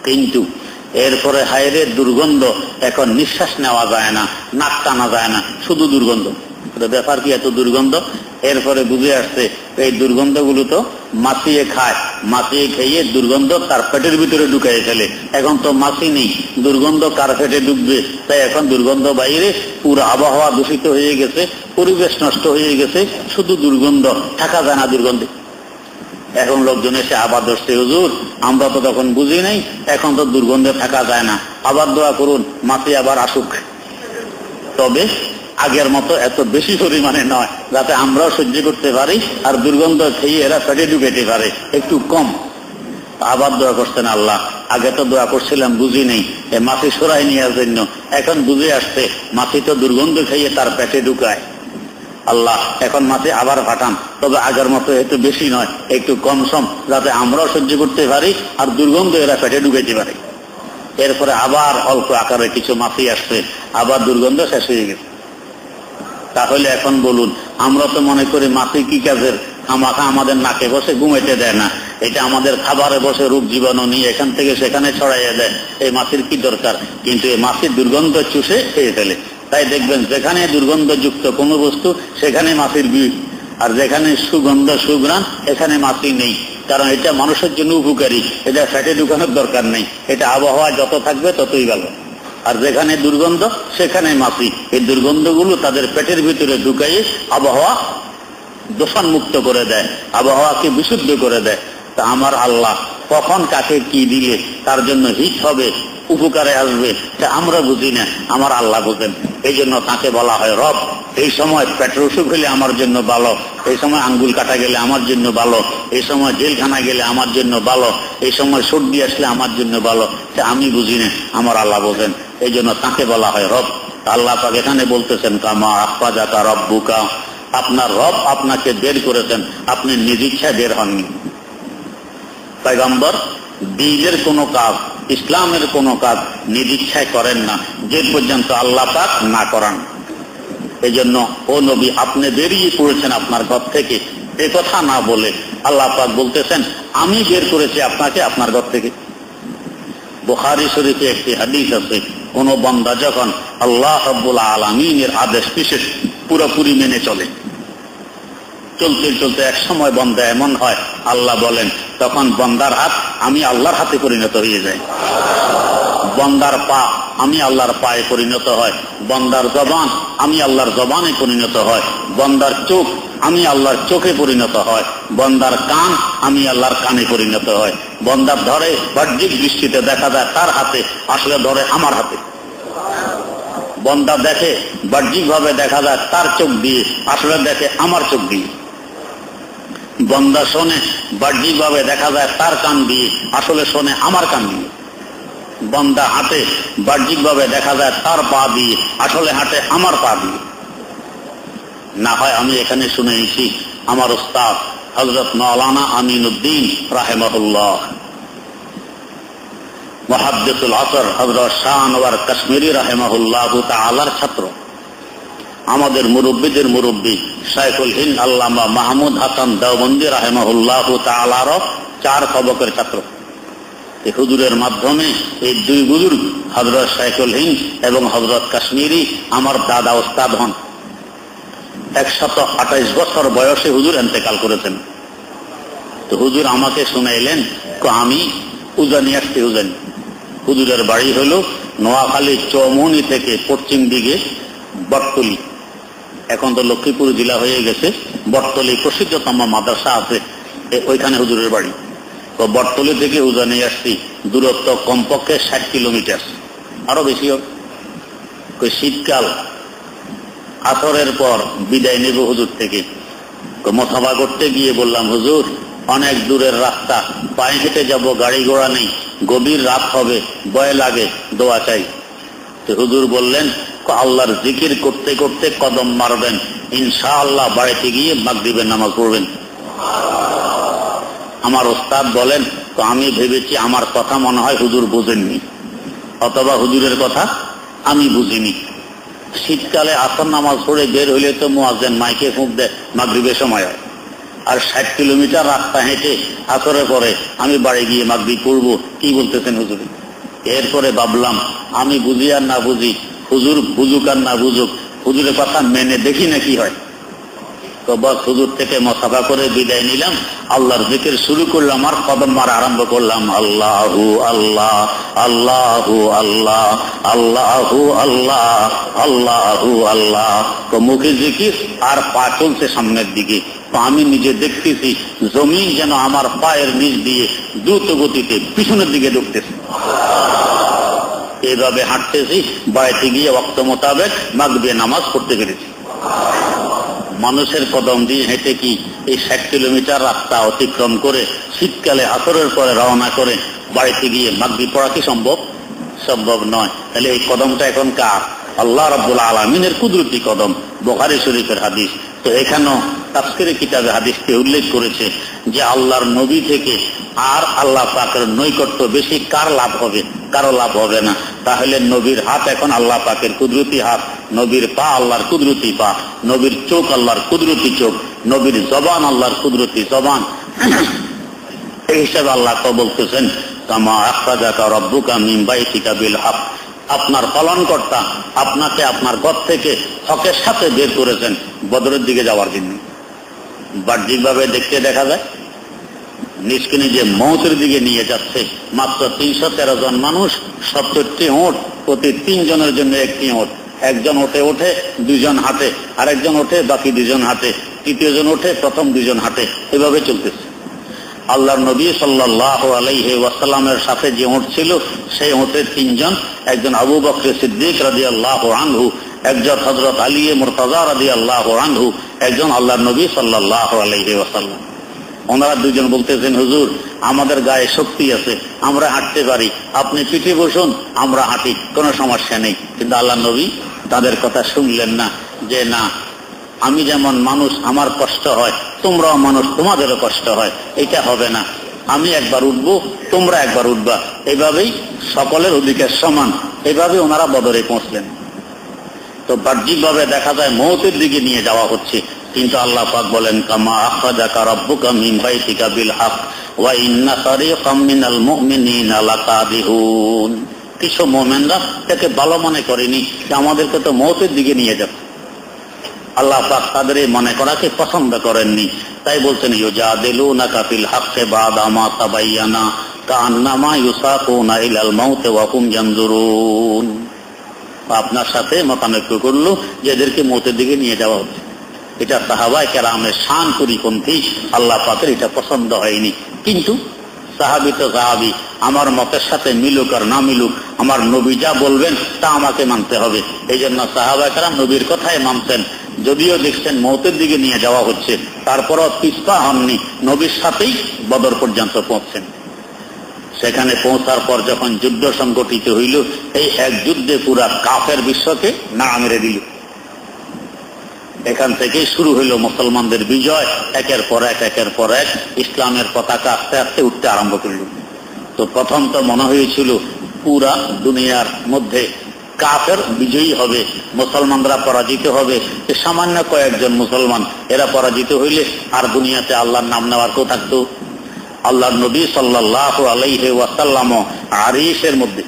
কিন্তু এরপরে হায়রে দুর্গন্ধ, এখন নিঃশ্বাস নেওয়া যায় না, নাক টানা যায় না, শুধু দুর্গন্ধ। ব্যাপার কি এত দুর্গন্ধ? এরপরে বুঝে আসছে এই দুর্গন্ধগুলো তো মাছিয়ে খায়, মাছিয়ে খেয়ে দুর্গন্ধ তার পেটের ভিতরে ঢুকাই ফেলে। এখন তো মাছি নেই, দুর্গন্ধ কার পেটে ঢুকবে? তাই এখন দুর্গন্ধ বাইরে, পুরো আবহাওয়া দূষিত হয়ে গেছে, পরিবেশ নষ্ট হয়ে গেছে, শুধু দুর্গন্ধ, থাকা যায় না দুর্গন্ধে। এখন লোকজন এসে আবার ধরছে, হুজুর আমরা তো তখন বুঝি নাই, এখন তো দুর্গন্ধে থাকা যায় না, আবার দোয়া করুন মাছি আবার আসুক। তবে আগের মতো এত বেশি পরিমাণে নয়, যাতে আমরাও সহ্য করতে পারি আর দুর্গন্ধ খেয়ে এরা পেটে ঢুকাইতে পারে, একটু কম। আবার দোয়া করছেন আল্লাহ, আগে তো দোয়া করছিলাম বুঝি নেই, মাছি সরাই নেওয়ার জন্য, এখন বুঝে আসছে মাছি তো দুর্গন্ধ খেয়ে তার পেটে ঢুকায়। আল্লাহ এখন মাছি আবার পাঠান, তবে আগের মতো একটু বেশি নয়, একটু কম সম, যাতে আমরাও সহ্য করতে পারি আর দুর্গন্ধ এরা পেটে ঢুকাইতে পারে। এরপরে আবার অল্প আকারে কিছু মাছি আসছে, আবার দুর্গন্ধ শেষ হয়ে গেছে। তাহলে এখন বলুন, আমরা তো মনে করি মাছি কি কাজের, আমাকে আমাদের নাকে বসে ঘুমাইতে দেয় না, এটা আমাদের খাবারে বসে রোগ জীবাণু নিয়ে এখান থেকে সেখানে ছড়াইয়া দেয়, এই মাছির কি দরকার? কিন্তু এই মাছির দুর্গন্ধ চুষে খেয়ে ফেলে। তাই দেখবেন যেখানে দুর্গন্ধযুক্ত কোনো বস্তু সেখানে মাছির ভিড়, আর যেখানে সুগন্ধ সুঘ্রাণ এখানে মাছি নেই, কারণ এটা মানুষের জন্য উপকারী, এটা ফ্যাটে ঢুকানোর দরকার নেই, এটা আবহাওয়া যত থাকবে ততই ভালো। আর যেখানে দুর্গন্ধ সেখানে মাছি, এই দুর্গন্ধগুলো তাদের পেটের ভিতরে ঢুকাইয়ে আবহাওয়া দূষণমুক্ত করে দেয়, আবহাওয়াকে বিশুদ্ধ করে দেয়। তা আমার আল্লাহ কখন কাকে কি দিলে তার জন্য হিত হবে, উপকারে আসবে, তা আমরা বুঝি না, আমার আল্লাহ বুঝেন। এই জন্য তাকে বলা হয় রব। এই সময় পেটের অসুখ হলে আমার জন্য ভালো, এই সময় আঙ্গুল কাটা গেলে আমার জন্য ভালো, এই সময় জেলখানা গেলে আমার জন্য ভালো, এই সময় সর্দি আসলে আমার জন্য ভালো, তা আমি বুঝি না, আমার আল্লাহ বোঝেন। এই জন্য তাকে বলা হয় রব। আল্লাহ পাক এখানে বলতেছেন কামা আপ্পা জাকা রব্বুকা, আপনার রব আপনাকে বের করেছেন, আপনি নিজ ইচ্ছায় বের হননি। পয়গম্বর দ্বীনের কোনো কাজ, ইসলামের কোনো কাজ নিজ ইচ্ছায় করেন না, যে পর্যন্ত আল্লাহ পাক না করান। এই জন্য ও নবী আপনি বেরিয়ে পড়েছেন আপনার ঘর থেকে, এ কথা না বলে আল্লাহ পাক বলতেছেন আমি বের করেছি আপনাকে আপনার ঘর থেকে। বুখারী শরীফে একটি হাদিস আছে, কোন বান্দা যখন আল্লাহ রাব্বুল আলামিনের আদেশ বিশেষ পুরোপুরি মেনে চলে, চলতে চলতে এক সময় বান্দা এমন হয় আল্লাহ বলেন, তখন বান্দার হাত আমি আল্লাহর হাতে পরিণত হয়ে যায়, বান্দার পা আমি আল্লাহর পায়ে পরিণত হয়, বান্দার জবান আমি আল্লাহর জবানে পরিণত হয়, বান্দার চোখ আমি আল্লাহর চোখে পরিণত হয়, বান্দার কান আমি আল্লাহর কানে পরিণত হয়, বান্দার ধরে বাহ্যিক দৃষ্টিতে দেখা যায় তার হাতে, আসলে ধরে আমার হাতে। বান্দা দেখে বাহ্যিক ভাবে দেখা যায় তার চোখ দিয়ে, আসলে দেখে আমার চোখ দিয়ে। বান্দা শোনে বাহ্যিক ভাবে দেখা যায় তার কান দিয়ে, আসলে শোনে আমার কান দিয়ে। বান্দা হাঁটে বাহ্যিক ভাবে দেখা যায় তার পা দিয়ে, আসলে হাঁটে আমার পা দিয়ে। না হয় আমি এখানে শুনেছি আমার উস্তাদ হযরত মাওলানা আমিনউদ্দিন রাহিমাহুল্লাহ, মুহাদ্দিসুল আসর হযরত শাহ আনোয়ার কাশ্মীরি রাহিমাহুল্লাহু তাআলার ছাত্র, আমাদের মুরব্বীদের মুরব্বী শাইখুল হিন্দ আল্লামা মাহমুদ হাসান দেওবন্দি রাহিমাহুল্লাহু তাআলার 4 তবকের ছাত্র। এই হুজুরের মাধ্যমে এই দুই বুজুর্গ হযরত শাইখুল হিন্দ এবং হযরত কাশ্মীরি আমার দাদা ওস্তাদ হন। 128 বছর বয়সে হুজুর ইন্তেকাল করেছেন। তো হুজুর আমাকে শুনাইলেন, আমি উজানি আসছি। উজানি হুজুরের বাড়ি হল নোয়াখালী চৌমুহনী থেকে পশ্চিম দিকে বটতলী, এখন তো লক্ষ্মীপুর জেলা হয়ে গেছে। বটতলী প্রসিদ্ধতম মাদ্রাসা আছে, ওইখানে হুজুরের বাড়ি। তো বটতলী থেকে উজানি আসছি, দূরত্ব কমপক্ষে 60 কিলোমিটার, আরো বেশি হোক। শীতকাল, আসরের পর বিদায় নেব হুজুর থেকে। তো মোসাফা করতে গিয়ে বললাম, হুজুর অনেক দূরের রাস্তা, পায়ে হেঁটে যাব, গাড়ি ঘোড়া নেই, গভীর রাত হবে, ভয় লাগে, দোয়া চাই। তো হুজুর বললেন, আল্লাহর জিকির করতে করতে কদম মারবেন, ইনশাআল্লাহ বাড়িতে গিয়ে মাগরিবের নামাজ পড়বেন। আমার ওস্তাদ বলেন, তো আমি ভেবেছি আমার কথা মনে হয় হুজুর বুঝেননি, অথবা হুজুরের কথা আমি বুঝিনি। শীতকালে আসর নামাজ পড়ে বের হইলে তো মুয়াজ্জিন মাইকে ফুঁক দেয়, মাগরিবের সময় হয়। আর 60 কিলোমিটার রাস্তা হেঁটে আসরের পরে আমি বাড়ি গিয়ে মাগরিব পড়বো, কি বলতেছেন হুজুর? এরপরে ভাবলাম, আমি বুঝি আর না বুঝি, হুজুর বুঝুক আর না বুঝুক, হুজুরের কথা মেনে দেখি না কি হয়। তো বস হুজুর থেকে মুসাফা করে বিদায় নিলাম, আল্লাহর জিকির শুরু করলাম, আর কদম মারা আরম্ভ করলাম, আল্লাহু আল্লাহ আল্লাহু আল্লাহ আল্লাহু আল্লাহ আল্লাহু আল্লাহ। তো মুখে জিকির আর পা চলছে সামনের দিকে। তো আমি নিজে দেখতেছি জমিন যেন আমার পায়ের নিচ দিয়ে দ্রুত গতিতে পিছনের দিকে ঢুকতেছে। এইভাবে হাঁটতেছি, বাড়িতে গিয়ে ওয়াক্ত মোতাবেক মাগরিবে নামাজ পড়তে পেরেছি। মানুষের কদম দিয়ে হেঁটে কি এই 60 কিলোমিটার রাস্তা অতিক্রম করে শীতকালে আসরের পরে রওনা করে বাড়িতে গিয়ে মাগরিব পড়া কি সম্ভব? সম্ভব নয়। তাহলে এই কদমটা এখন কার? আল্লাহ রাব্বুল আলামিনের কুদরতি কদম। বুখারী শরীফের হাদিস। তো এখানেও তাফসীরে কিতাবে হাদিসকে উল্লেখ করেছে যে আল্লাহর নবী থেকে আর আল্লাহ পাকের নৈকট্য বেশি কার লাভ হবে? কারো লাভ হবে না। তাহলে নবীর হাত এখন আল্লাহ পাকের কুদরতি হাত, নবীর পা আল্লাহর কুদরতি পা, নবীর চোখ আল্লাহর কুদরতি চোখ, নবীর জবান আল্লাহর কুদরতি জবান। এই হিসাবে আল্লাহ তো বলতেছেন, কামা আখরাজাকা রাব্বুকা মিন বাইতিকা বিল হক, আপনার পালনকর্তা আপনাকে আপনার ঘর থেকে হকের সাথে বের করেছেন বদরের দিকে যাওয়ার জন্য। বাহ্যিকভাবে দেখতে দেখা যায় নিষ্কিনি যে মৌতের দিকে নিয়ে যাচ্ছে, মাত্র 313 জন মানুষ, 70টি ওট, প্রতি 3 জনের জন্য একটি ওট। একজন ওঠে ওঠে 2 জন হাঁটে, আরেকজন ওঠে বাকি 2 জন হাঁটে, তৃতীয় জন ওঠে প্রথম 2 জন হাঁটে, এভাবে চলতেছে। আল্লাহর নবী সাল্লাল্লাহু আলাইহি ওয়াসাল্লামের সাথে যে ওট ছিল সেই ওটের 3 জন, একজন আবু বকর সিদ্দিক রাদিয়াল্লাহু আনহু, একজন হযরত আলী মুরতাজা রাদিয়াল্লাহু আনহু, একজন আল্লাহর নবী সাল্লাল্লাহু আলাইহি ওয়াসাল্লাম। ওনারা 2 জন বলতেছেন, হুজুর আমাদের গায়ে শক্তি আছে, আমরা হাঁটতে পারি, আপনি পিঠে বসুন, আমরা হাঁটি, কোনো সমস্যা নেই। কিন্তু আল্লাহর নবী তাদের কথা শুনলেন না, যে না, আমি যেমন মানুষ আমার কষ্ট হয়, তোমরাও মানুষ তোমাদেরও কষ্ট হয়, এটা হবে না। আমি একবার উঠবো, তোমরা একবার উঠবা, এইভাবেই সকলের অধিকার সমান। এইভাবে ওনারা বদরে পৌঁছলেন। তো বাহ্যিকভাবে দেখা যায় মওতের দিকে নিয়ে যাওয়া হচ্ছে, কিন্তু আল্লাহ পাক বলেন, কামা আখরাজাকা রাব্বুকা মিন বাইতিকা বিল হক ওয়া ইন্না ফারিকাম মিনাল মুমিনিনা লাকাদিহুন। কিছু মুমিনরা তাকে ভালো মনে করেনি যে আমাদেরকে তো মওতের দিকে নিয়ে যাবে। আল্লাহ পাক তাদের এই মনে করাকে পছন্দ করেননি, তাই বলছেন, ইউজাদিলুনাকা ফিল হক্কি বা'দা মা তাবায়্যানা কাআন্নামা ইউসাকুনা ইলাল মাউতি ওয়া হুম ইয়ানজুরুন। আপনার সাথে মতানৈক্য করলো যে এদেরকে মওতের দিকে নিয়ে যাওয়া হচ্ছে। এটা সাহাবায়ে কেরামের শান পরিপন্থী, আল্লাহ পাকের এটা পছন্দ হয়নি। কিন্তু সাহাবী তো সাহাবী, আমার মতের সাথে মিলুক আর না মিলুক, আমার নবী যা বলবেন তা আমাকে মানতে হবে। এই জন্য সাহাবায়ে কেরাম নবীর কথাই মানতেন। যদিও দেখছেন মওতের দিকে নিয়ে যাওয়া হচ্ছে, তারপরও পিছপা হননি, নবীর সাথেই বদর পর্যন্ত পৌঁছছেন। সেখানে পৌঁছার পর যখন যুদ্ধ সংগঠিত হইল, এই এক যুদ্ধে পুরা কাফের বিশ্বকে না মেরে দিল। এখান থেকে শুরু হইল মুসলমানদের বিজয়। একের পর এক ইসলামের পতাকা আস্তে আস্তে উঠতে আরম্ভ করল। তো প্রথম তো মনে হয়েছিল পুরা দুনিয়ার মধ্যে কাফের বিজয়ী হবে, মুসলমানরা পরাজিত হবে। সামান্য কয়েকজন মুসলমান এরা পরাজিত হইলে আর দুনিয়াতে আল্লাহর নাম নেওয়ার কেউ থাকতো? আল্লাহর নবী সাল্লাল্লাহু আলাইহি ওয়াসাল্লাম আরিশের মধ্যে,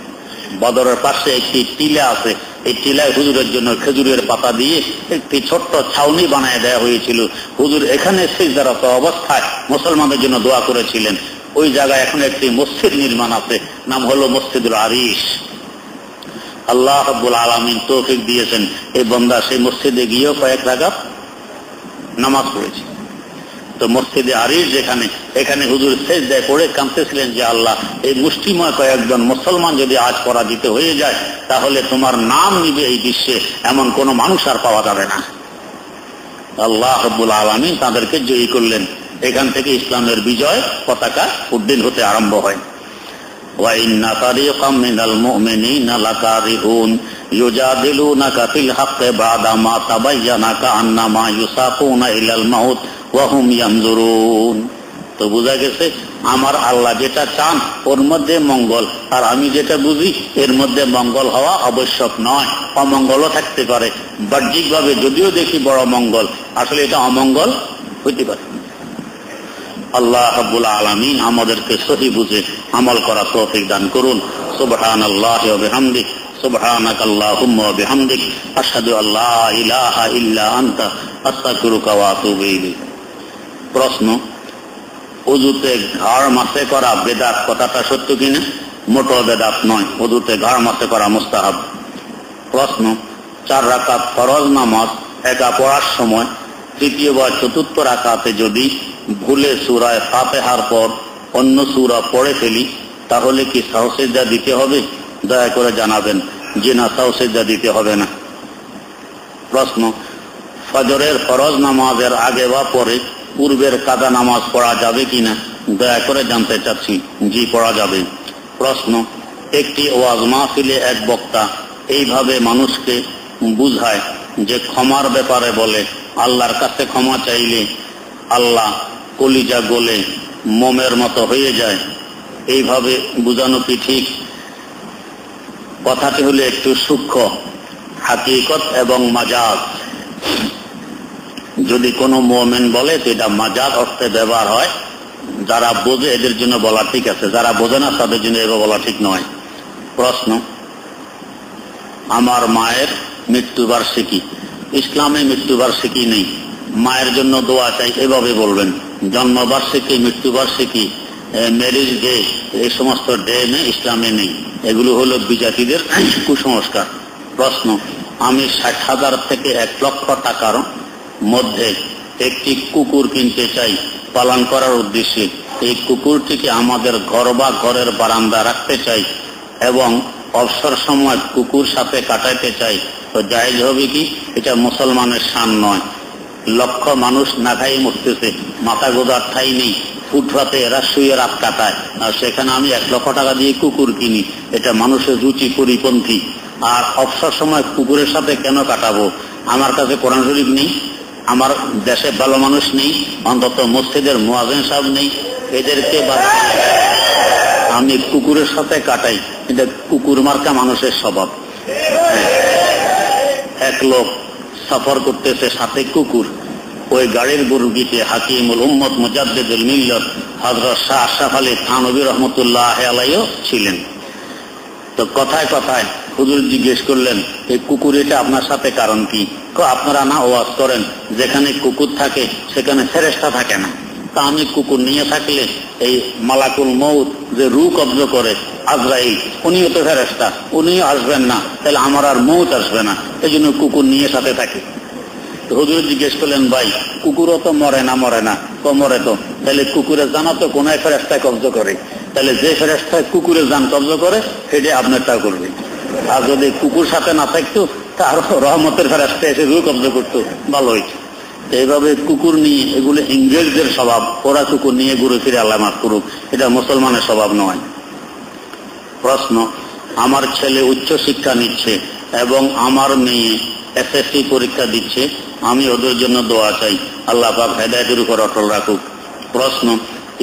বদরের পাশে একটি টিলা আছে, এই টিলায় হুজুরের জন্য খেজুরের পাতা দিয়ে একটি ছোট্ট ছাউনি বানায় দেওয়া হয়েছিল। হুজুর এখানে সিজদারত অবস্থায় মুসলমানদের জন্য দোয়া করেছিলেন। ওই জায়গায় এখন একটি মসজিদ নির্মাণ আছে, নাম হলো মসজিদুল আরিশ। আল্লাহ রাব্বুল আলামিন তৌফিক দিয়েছেন, এই বান্দা সেই মসজিদে গিয়েও কয়েক রাকাত নামাজ পড়েছে। তো মসজিদে আরিশ যেখানে, এখানে হুজুর সিজদায় পড়ে কাঁদতেছিলেন যে আল্লাহ, এই মুষ্টিময় কয়েকজন মুসলমান যদি আজ পরাজিত হয়ে যায়, তাহলে তোমার নাম নিবে এই বিশ্বে এমন কোন মানুষ আর পাওয়া যাবে না। আল্লাহ রাব্বুল আলামিন তাদেরকে জয়ী করলেন। এখান থেকে ইসলামের বিজয় পতাকা উড্ডীন হতে আরম্ভ হয়। ওয়া ইন্না ফারিকাম মিনাল মুমিনিনা লাকারিহুন ইউজাদিলুনাকা ফিল হক্কি বা'দা মা তাবায়্যানা কাআন্নামা ইউসাকুনা ইলাল মাউত ওয়া হুম ইয়ানজুরুন। তো বোঝা গেছে আমার আল্লাহ যেটা চান ওর মধ্যে মঙ্গল, আর আমি যেটা বুঝি এর মধ্যে মঙ্গল হওয়া আবশ্যক নয়, অমঙ্গলও থাকতে পারে। বাহ্যিকভাবে যদিও দেখি বড় মঙ্গল, আসলে এটা অমঙ্গল হইতে পারে। আল্লাহ রাব্বুল আলামিন আমাদেরকে সহি বুঝে আমল করা তৌফিক দান করুন। সুবহানাল্লাহি ওয়া বিহামদিহি, সুবহানাকাল্লাহুম্মা ওয়া বিহামদিক আশহাদু আল্লা ইলাহা ইল্লা আনতা আস্তাগফিরুকা ওয়া আতুবু ইলাইক। প্রশ্ন, ওযুতে ঘাড় মাসে করা বেদাত, কথাটা সত্য কিনা? মোটো বেদাত নয়, ওযুতে ঘাড় মাসে করা মুস্তাহাব। প্রশ্ন, 4 রাকাত ফরজ নামাজ একা পড়ার সময় তৃতীয় বা চতুর্থ রাকাতে যদি ভুলে সূরা ফাতিহার পর অন্য সূরা পড়ে ফেলি তাহলে কি সাহু সিজদা দিতে হবে? দয়া করে জানাবেন। জি না, সাহু সিজদা দিতে হবে না। প্রশ্ন, ফজরের ফরজ নামাজের আগে বা পরে পূর্বের কাজা নামাজ পড়া যাবে কিনা? দয়া করে জানতে চাচ্ছি। জি, পড়া যাবে। প্রশ্ন, একটি ওয়াজ মাহফিলে এক বক্তা এইভাবে মানুষকে বুঝায় যে ক্ষমার ব্যাপারে বলে, আল্লাহর কাছে ক্ষমা চাইলে আল্লাহ কলিজা গলে মোমের মতো হয়ে যায়, এইভাবে বুঝানো কি ঠিক? কথাটি হলো একটু সূক্ষ্ম, হাকিকত এবং মাজাজ। যদি কোনো মুমিন বলে তো এটা মাজাজ অর্থে ব্যবহার হয়, যারা বোঝে এদের জন্য বলা ঠিক আছে, যারা বোঝে না তাদের জন্য এভাবে বলা ঠিক নয়। প্রশ্ন, আমার মায়ের মৃত্যুবার্ষিকী, ইসলামে মৃত্যুবার্ষিকী নেই, মায়ের জন্য দোয়া চাই এভাবে বলবেন। জন্মবার্ষিকী, মৃত্যুবার্ষিকী, ম্যারেজ ডে, এই সমস্ত ডে ইসলামে নেই, এগুলো হলো বিজাতিদের কুসংস্কার। প্রশ্ন, আমি 60,000 থেকে 1 লক্ষ টাকার মধ্যে একটি কুকুর কিনতে চাই পালন করার উদ্দেশ্যে। এই কুকুরটিকে আমাদের ঘর বা ঘরের বারান্দা রাখতে চাই এবং অবসর সময় কুকুর সাথে কাটাইতে চাই, তো জায়েজ হবে কি? এটা মুসলমানের শান নয়। লক্ষ মানুষ না খাই মরতেছে, মাথা গোদার ঠাই নেই, ফুটপাতে এরা শুয়ে রাত কাটায়, আর সেখানে আমি 1 লক্ষ টাকা দিয়ে কুকুর কিনি, এটা মানুষের রুচি পরিপন্থী। আর অবসর সময় কুকুরের সাথে কেন কাটাবো? আমার কাছে কোরআন শরীফ নেই, আমার দেশে ভালো মানুষ নেই, অন্তত মসজিদের মুয়াজ্জিন সাহেব নেই, এদেরকে আমি কুকুরের সাথে কাটাই, এটা কুকুর মার্কা মানুষের স্বভাব। এক লোক সফর করতেছে, সাথে কুকুর। ওই গাড়ির বুরগিতে হাকিমুল উম্মত মুজাদ্দিদুল মিল্লাত হযরত শাহ আশরাফ আলী থানভী রাহমাতুল্লাহ আলাইহিও ছিলেন। তো কথায় কথায় হুজুর জিজ্ঞেস করলেন, এই কুকুর এটা আপনার সাথে কারণ কি? আপনারা না ওয়াজ করেন যেখানে কুকুর থাকে সেখানে ফেরেশতা থাকে না, তা আমি কুকুর নিয়ে থাকলে এই মালাকুল মউত যে রূহ কব্জ করে আজরাইল, উনিও তো ফেরেশতা, উনিও আসবেন না, তাহলে আমার আর মউত আসবে না, এই জন্য কুকুর নিয়ে সাথে থাকে। তো হুজুর জিজ্ঞেস করলেন, ভাই কুকুরও তো মরে না? মরে তো, তাহলে কুকুরের জানা তো কোন ফেরেশতায় কব্জ করে, তাহলে যে ফেরেশতায় কুকুরের জান কব্জ করে সেটা আপনারটা করবে। আর যদি কুকুর সাথে না থাকতো তার রহমতের ফেরেশতা এসে রূহ কব্জ করতো, ভালো হইতো। এইভাবে কুকুর নিয়ে, এগুলো ইংরেজদের স্বভাব, ওরা কুকুর নিয়ে ঘুরে ফিরে আল্লাহ মাফ করুক, এটা মুসলমানের স্বভাব নয়। প্রশ্ন, আমার ছেলে উচ্চ শিক্ষা নিচ্ছে এবং আমার মেয়ে এসএসসি পরীক্ষা দিচ্ছে, আমি ওদের জন্য দোয়া চাই, আল্লাহ পাক হেদায়েতের উপর অটল রাখুক। প্রশ্ন,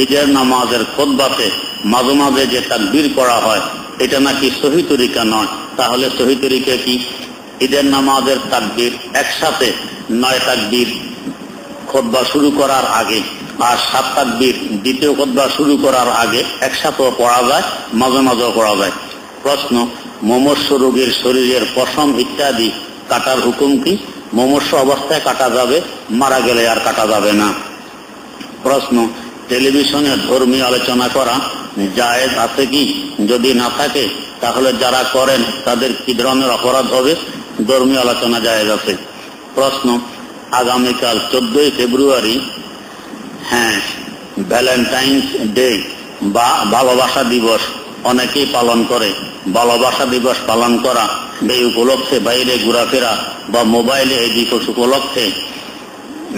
ঈদের নামাজের খুতবাতে মাঝে মাঝে যে তাকবীর করা হয় এটা নাকি সহি তরিকা নয়, তাহলে সহি তরিকা কি? ঈদের নামাজের তাকবীর একসাথে 9 তাকবীর খুতবা শুরু করার আগে, আর 7 তাকবীর দ্বিতীয় খুতবা শুরু করার আগে একসাথেও পড়া যায়, মাঝে মাঝেও পড়া যায়। প্রশ্ন, মুমূর্ষ রোগীর শরীরের পশম ইত্যাদি কাটার হুকুম কি? মুমূর্ষ অবস্থায় কাটা যাবে, মারা গেলে আর কাটা যাবে না। প্রশ্ন, টেলিভিশনে ধর্মীয় আলোচনা করা জায়েজ আছে কি? যদি না থাকে তাহলে যারা করেন তাদের কি ধরনের অপরাধ হবে? ধর্মীয় আলোচনা জায়েজ আছে। প্রশ্ন, আগামীকাল 14 ফেব্রুয়ারি ভ্যালেন্টাইন্স ডে বা ভালোবাসা দিবস অনেকেই পালন করে। ভালোবাসা দিবস পালন করা, এই উপলক্ষে বাইরে ঘোরাফেরা বা মোবাইলে এই দিবস উপলক্ষে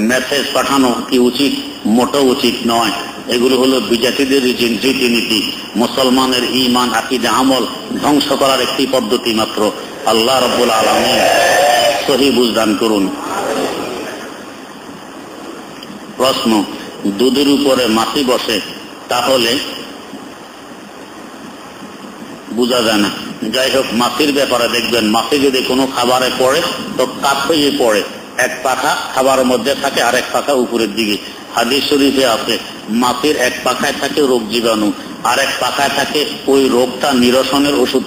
মেসেজ পাঠানো কি উচিত? মোটেও উচিত নয়। এগুলো হলো বিজাতিদের রীতিনীতি, মুসলমানের ঈমান, আকীদা, আমল ধ্বংস করার একটি পদ্ধতি মাত্র। আল্লাহ রাব্বুল আলামিন সহি বুঝদান করুন। প্রশ্ন, দুধের উপরে মাছি বসে তাহলে বোঝা যায় না। যাই হোক, মাছির ব্যাপারে দেখবেন, মাছি যদি কোনো খাবারে পড়ে তো কাত হয়ে পড়ে, এক পাখা খাবারের মধ্যে থাকে আর এক পাখা উপরের দিকে। হাদিস শরীফে আছে, মাছির এক পাখায় থাকে রোগ জীবাণু, আর এক পাখায় থাকে ওই রোগটা নিরসনের ওষুধ।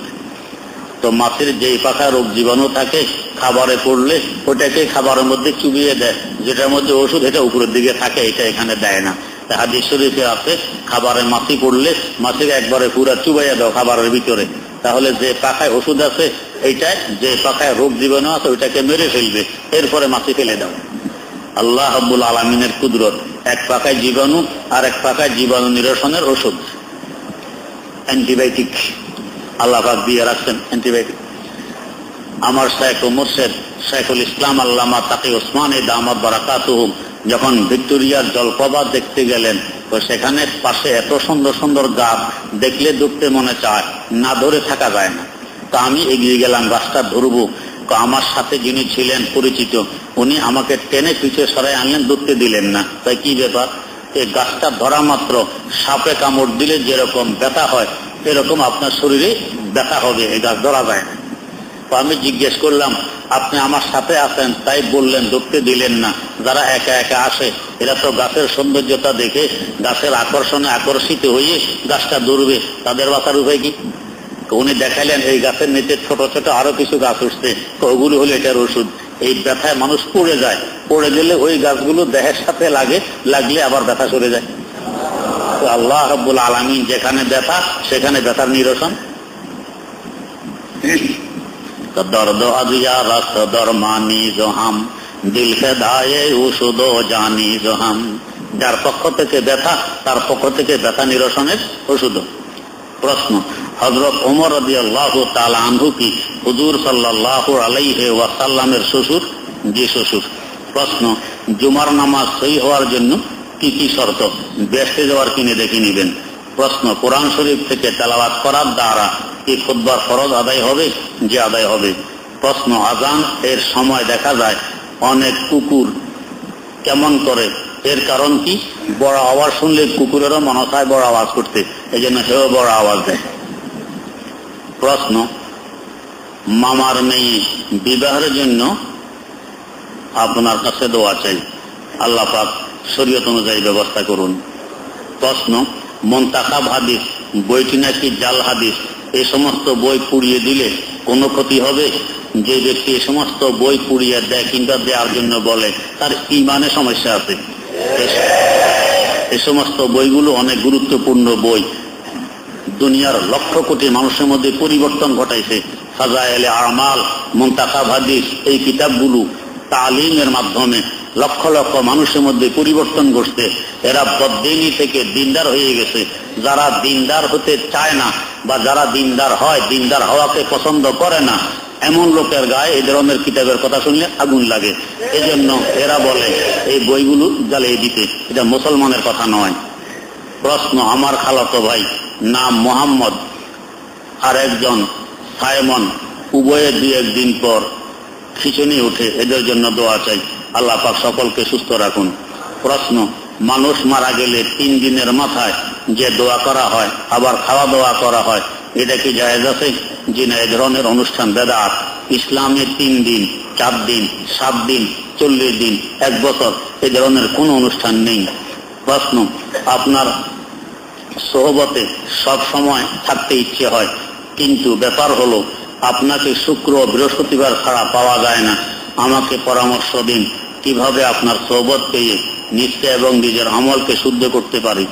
তো মাছের যেই পাখায় রোগ জীবাণু থাকে খাবারে পড়লে ওটাকে খাবারের মধ্যে চুবিয়ে দেয়, যেটার মধ্যে ওষুধ এটা উপরের দিকে থাকে, এটা এখানে দেয় না। হাদিস শরীফে আছে খাবারে মাছি পড়লে মাছিকে একবারে পুরা চুবাইয়া দাও খাবারের ভিতরে, তাহলে যে পাখায় ওষুধ আছে এইটাই, যে পাখায় রোগ জীবাণু আছে ওইটাকে মেরে ফেলবে, এরপরে মাছি ফেলে দাও। আল্লাহ রাব্বুল আলামিনের কুদরত, এক পাখায় জীবাণু আর এক পাখায় জীবাণু নিরসনের ওষুধ, অ্যান্টিবায়োটিক আল্লাহ পাক দিয়ে রাখছেন অ্যান্টিবায়োটিক। আমার শাইখ ও মুর্শিদ শাইখুল ইসলাম আল্লামা তাকি ওসমান দামাত বারাকাতুহু যখন ভিক্টোরিয়ার জলপ্রপাত দেখতে গেলেন, তো সেখানে পাশে এত সুন্দর সুন্দর গাছ দেখলে ঢুকতে মনে চায়, না ধরে থাকা যায় না। তো আমি এগিয়ে গেলাম গাছটা ধরবো, তো আমার সাথে যিনি ছিলেন পরিচিত উনি আমাকে টেনে পিছিয়ে সরাই আনলেন, ধরতে দিলেন না। তাই কি ব্যাপার? এই গাছটা ধরা মাত্র সাপে কামড় দিলে যেরকম ব্যথা হয় এরকম আপনার শরীরে ব্যথা হবে, এই গাছ ধরা যায় না। তো আমি জিজ্ঞেস করলাম, আপনি আমার সাথে আছেন তাই বললেন, ধরতে দিলেন না। যারা একা একা আসে এরা তো গাছের সৌন্দর্যতা দেখে গাছের আকর্ষণে আকর্ষিত হয়ে গাছটা ধরবে, তাদের বাঁচার উপায় কি? উনি দেখাইলেন এই গাছের নিচে ছোট ছোট আরো কিছু গাছ উঠছে, ওগুলো হলো এটার ওষুধ। এই ব্যথায় মানুষ পড়ে যায়, পড়ে গেলে ওই গাছগুলো দেহের সাথে লাগে, লাগলে আবার ব্যথা সরে যায়। তো আল্লাহ রাব্বুল আলামিন যেখানে ব্যথা সেখানে ব্যথার নিরসন। দর্দ আজিয়া রক্ত দরমানি জোহাম দিল কে দায়ে ওষুধ জানি জোহাম, যার পক্ষ থেকে ব্যথা তার পক্ষ থেকে ব্যথা নিরসনের ওষুধ। প্রশ্ন, হযরত ওমর রাদিয়াল্লাহু তাআলা আনহু কি হুজুর সাল্লাল্লাহু আলাইহি ওয়াসাল্লামের শ্বশুর? জি শ্বশুর। প্রশ্ন, জুমার নামাজ সহিহ হওয়ার জন্য কি কি শর্ত? বেহেশতে যাওয়ার কিনে দেখে নিবেন। প্রশ্ন, কোরআন শরীফ থেকে তেলাওয়াত করার দ্বারা কি খুতবার ফরজ আদায় হবে? যে আদায় হবে। প্রশ্ন, আযান এর সময় দেখা যায় অনেক কুকুর কেমন করে, এর কারণ কি? বড় আওয়াজ শুনলে কুকুরেরও মনে হয় বড় আওয়াজ করতে, এই জন্য সেও বড় আওয়াজ দেয়। প্রশ্ন, মামার মেয়ে বিবাহের জন্য আপনার কাছে দোয়া চাই, আল্লাহ পাক শরীয়ত অনুযায়ী ব্যবস্থা করুন। প্রশ্ন, মুনতাখাব হাদিস বইটি নাকি জাল হাদিস, এই সমস্ত বই পুড়িয়ে দিলে কোনো ক্ষতি হবে? যে ব্যক্তি এই সমস্ত বই পুড়িয়ে দেয় কিংবা দেওয়ার জন্য বলে তার ঈমানে সমস্যা আছে। এই সমস্ত বইগুলো অনেক গুরুত্বপূর্ণ বই, দুনিয়ার লক্ষ কোটি মানুষের মধ্যে পরিবর্তন ঘটাইছে। ফাজায়েলে আমাল, মুনতাখাব হাদিস এই কিতাবগুলো তালিমের মাধ্যমে লক্ষ লক্ষ মানুষের মধ্যে পরিবর্তন ঘটছে। এরা বদ্দিনী থেকে দিনদার হয়ে গেছে। যারা দিনদার হতে চায় না বা যারা দিনদার হয়, দিনদার হওয়াকে পছন্দ করে না, এমন লোকের গায়ে এই ধরনের কিতাবের কথা শুনলে আগুন লাগে। এজন্য এরা বলে এই বইগুলো জ্বালিয়ে দিতে, এটা মুসলমানের কথা নয়। প্রশ্ন, আমার খালাতো ভাই নাম মোহাম্মদ আর একজন সাইমন, উভয়ে 2-1 দিন পর খিঁচুনি উঠে, এদের জন্য দোয়া চাই, আল্লাহ পাক সকলকে সুস্থ রাখুন। প্রশ্ন, মানুষ মারা গেলে 3 দিনের মাথায় যে দোয়া করা হয় আবার খাওয়া দাওয়া করা হয়, এটা কি জায়েজ আছে? জি না, এই ধরনের অনুষ্ঠান বেদাত। ইসলামে 3 দিন, 4 দিন, 7 দিন, 40 দিন, 1 বছর এই ধরনের কোন অনুষ্ঠান নেই। প্রশ্ন, আপনার সোহবতে সব সময় থাকতে ইচ্ছে হয়, কিন্তু ব্যাপার হলো আপনাকে শুক্র ও বৃহস্পতিবার ছাড়া পাওয়া যায় না। আমাকে পরামর্শ দিন কিভাবে আপনার সোহবত পেয়ে নিষ্ঠা এবং নিজের আমলকে শুদ্ধ করতে পারি।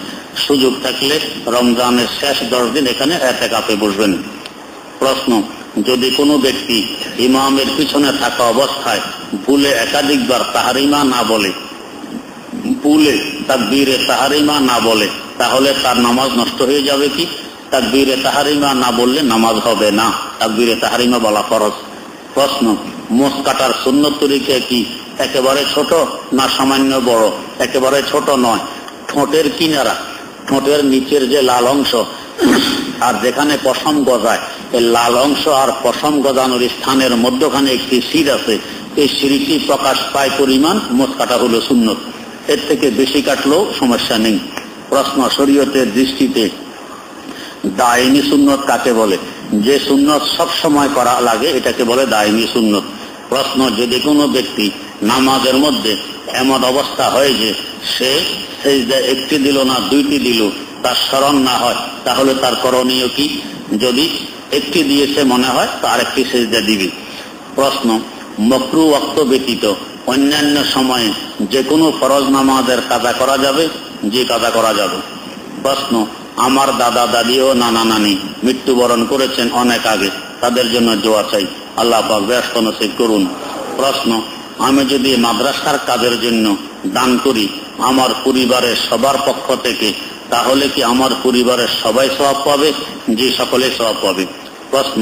সুযোগ থাকলে রমজানের শেষ 10 দিন এখানে এতেকাফে বসবেন। প্রশ্ন, যদি কোনো ব্যক্তি ইমামের পিছনে থাকা অবস্থায় ভুলে একাধিকবার তাহরিমা না বলে, ভুলে তাকবীরে তাহরিমা না বলে, তাহলে তার নামাজ নষ্ট হয়ে যাবে কি? তাকবীরে তাহরিমা না বললে নামাজ হবে না, তাকবীরে তাহরিমা বলা ফরজ। প্রশ্ন, মোষ কাটার সুন্নত তরিকা কি একেবারে ছোট না সামান্য বড়? একেবারে ছোট নয়, ঠোঁটের কিনারা, ঠোঁটের নিচের যে লাল অংশ আর যেখানে পশম গজায়, এই লাল অংশ আর পশম গজানোর স্থানের মধ্যখানে একটি শির আছে, এই শিরটি প্রকাশ পায় পরিমাণ মোষ কাটা হলো সুন্নত, এর থেকে বেশি কাটলেও সমস্যা নেই। প্রশ্ন, শরীয়তের দৃষ্টিতে দায়মি সুন্নত কাকে বলে? যে সুন্নত সব সময় করা লাগে এটাকে বলে দায়মি সুন্নত। প্রশ্ন, যদি কোনো ব্যক্তি নামাজের মধ্যে এমন অবস্থা হয় যে সে সেজদা 1টি দিল না 2টি দিল, তার স্মরণ না হয়, তাহলে তার করণীয় কি? যদি একটি দিয়েছে মনে হয় তার একটি সেজদা দিবি। প্রশ্ন, মকরু ওয়াক্ত ব্যতীত অন্যান্য সময়ে যে কোনো ফরজ নামাজের কাজা করা যাবে? জি, কাজা করা যাবে। প্রশ্ন, আমার দাদা দাদি ও নানা নানি মৃত্যুবরণ করেছেন অনেক আগে, তাদের জন্য দোয়া চাই, আল্লাহ পাক ব্যস্ত নসিব করুন। প্রশ্ন, আমি যদি মাদ্রাসার কাজের জন্য দান করি আমার পরিবারের সবার পক্ষ থেকে, তাহলে কি আমার পরিবারের সবাই সওয়াব পাবে? জি, সকলে সওয়াব পাবে। প্রশ্ন,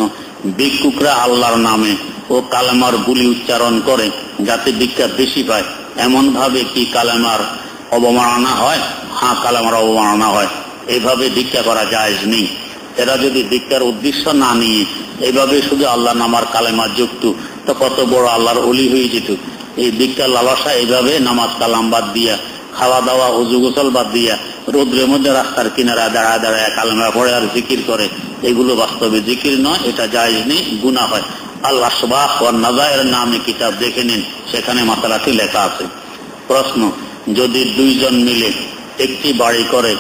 ভিক্ষুকরা আল্লাহর নামে ও কালেমার বুলি উচ্চারণ করে যাতে ভিক্ষা বেশি পায়, এমন ভাবে কি কালেমার অবমাননা হয়? হ্যাঁ, কালেমার অবমাননা হয়। এইভাবে ভিক্ষা করা জায়েজ নেই। এরা যদি ভিক্ষার উদ্দেশ্য না নিয়ে এইভাবে শুধু আল্লাহ নামার কালেমা যুক্ত, তো কত বড় আল্লাহর ওলি হয়ে যেত। এই ভিক্ষার লালসা এইভাবে নামাজ কালাম বাদ দিয়া, খাওয়া দাওয়া ওযু গোসল বাদ দিয়া রোদ্রের মধ্যে রাস্তার কিনারা দাঁড়ায় দাঁড়ায় কালেমা পড়ে আর জিকির করে, এগুলো বাস্তবে জিকির নয়, এটা জায়েজ নেই, গুনাহ হয়। আল্লাহ আসবাহ ওয়ান নাযায়ের নামে কিতাব দেখে নিন, সেখানে মাসালাটি লেখা আছে। প্রশ্ন, যদি দুইজন মিলে একটি বাড়ি করে,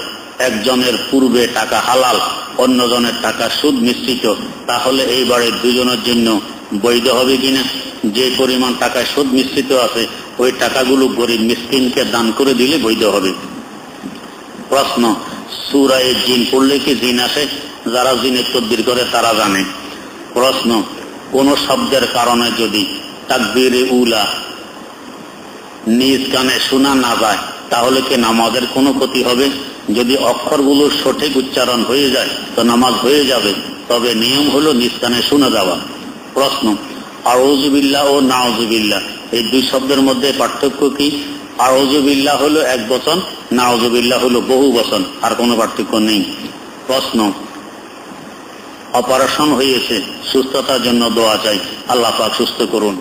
একজনের পূর্বে টাকা হালাল, অন্যজনের টাকা সুদ মিশ্রিত, তাহলে এই বাড়ির দুজনের জন্য বৈধ হবে কিনা? যে পরিমাণ টাকায় সুদ মিশ্রিত আছে ওই টাকাগুলো গরিব মিসকিনকে দান করে দিলে বৈধ হবে। প্রশ্ন, সূরা জিন পড়লে কি জিন আসে? যারা জিনের তদবির করে তারা জানে। প্রশ্ন, কোন শব্দের কারণে যদি তাকবীরে উলা নিজ কানে শোনা না যায় তাহলে কি নামাজের কোনো ক্ষতি হবে? যদি অক্ষরগুলোর সঠিক উচ্চারণ হয়ে যায় তো নামাজ হয়ে যাবে, তবে নিয়ম হলো নিজ কানে শোনা যাওয়া। প্রশ্ন, আউযু বিল্লাহ ও নাউযু বিল্লাহ এই দুই শব্দের মধ্যে পার্থক্য কি? আউযু বিল্লাহ হলো এক বচন, নাউযু বিল্লাহ হলো বহু বচন, আর কোনো পার্থক্য নেই। প্রশ্ন, অপারেশন হয়েছে, সুস্থতার জন্য দোয়া চাই, আল্লাহ পাক সুস্থ করুন।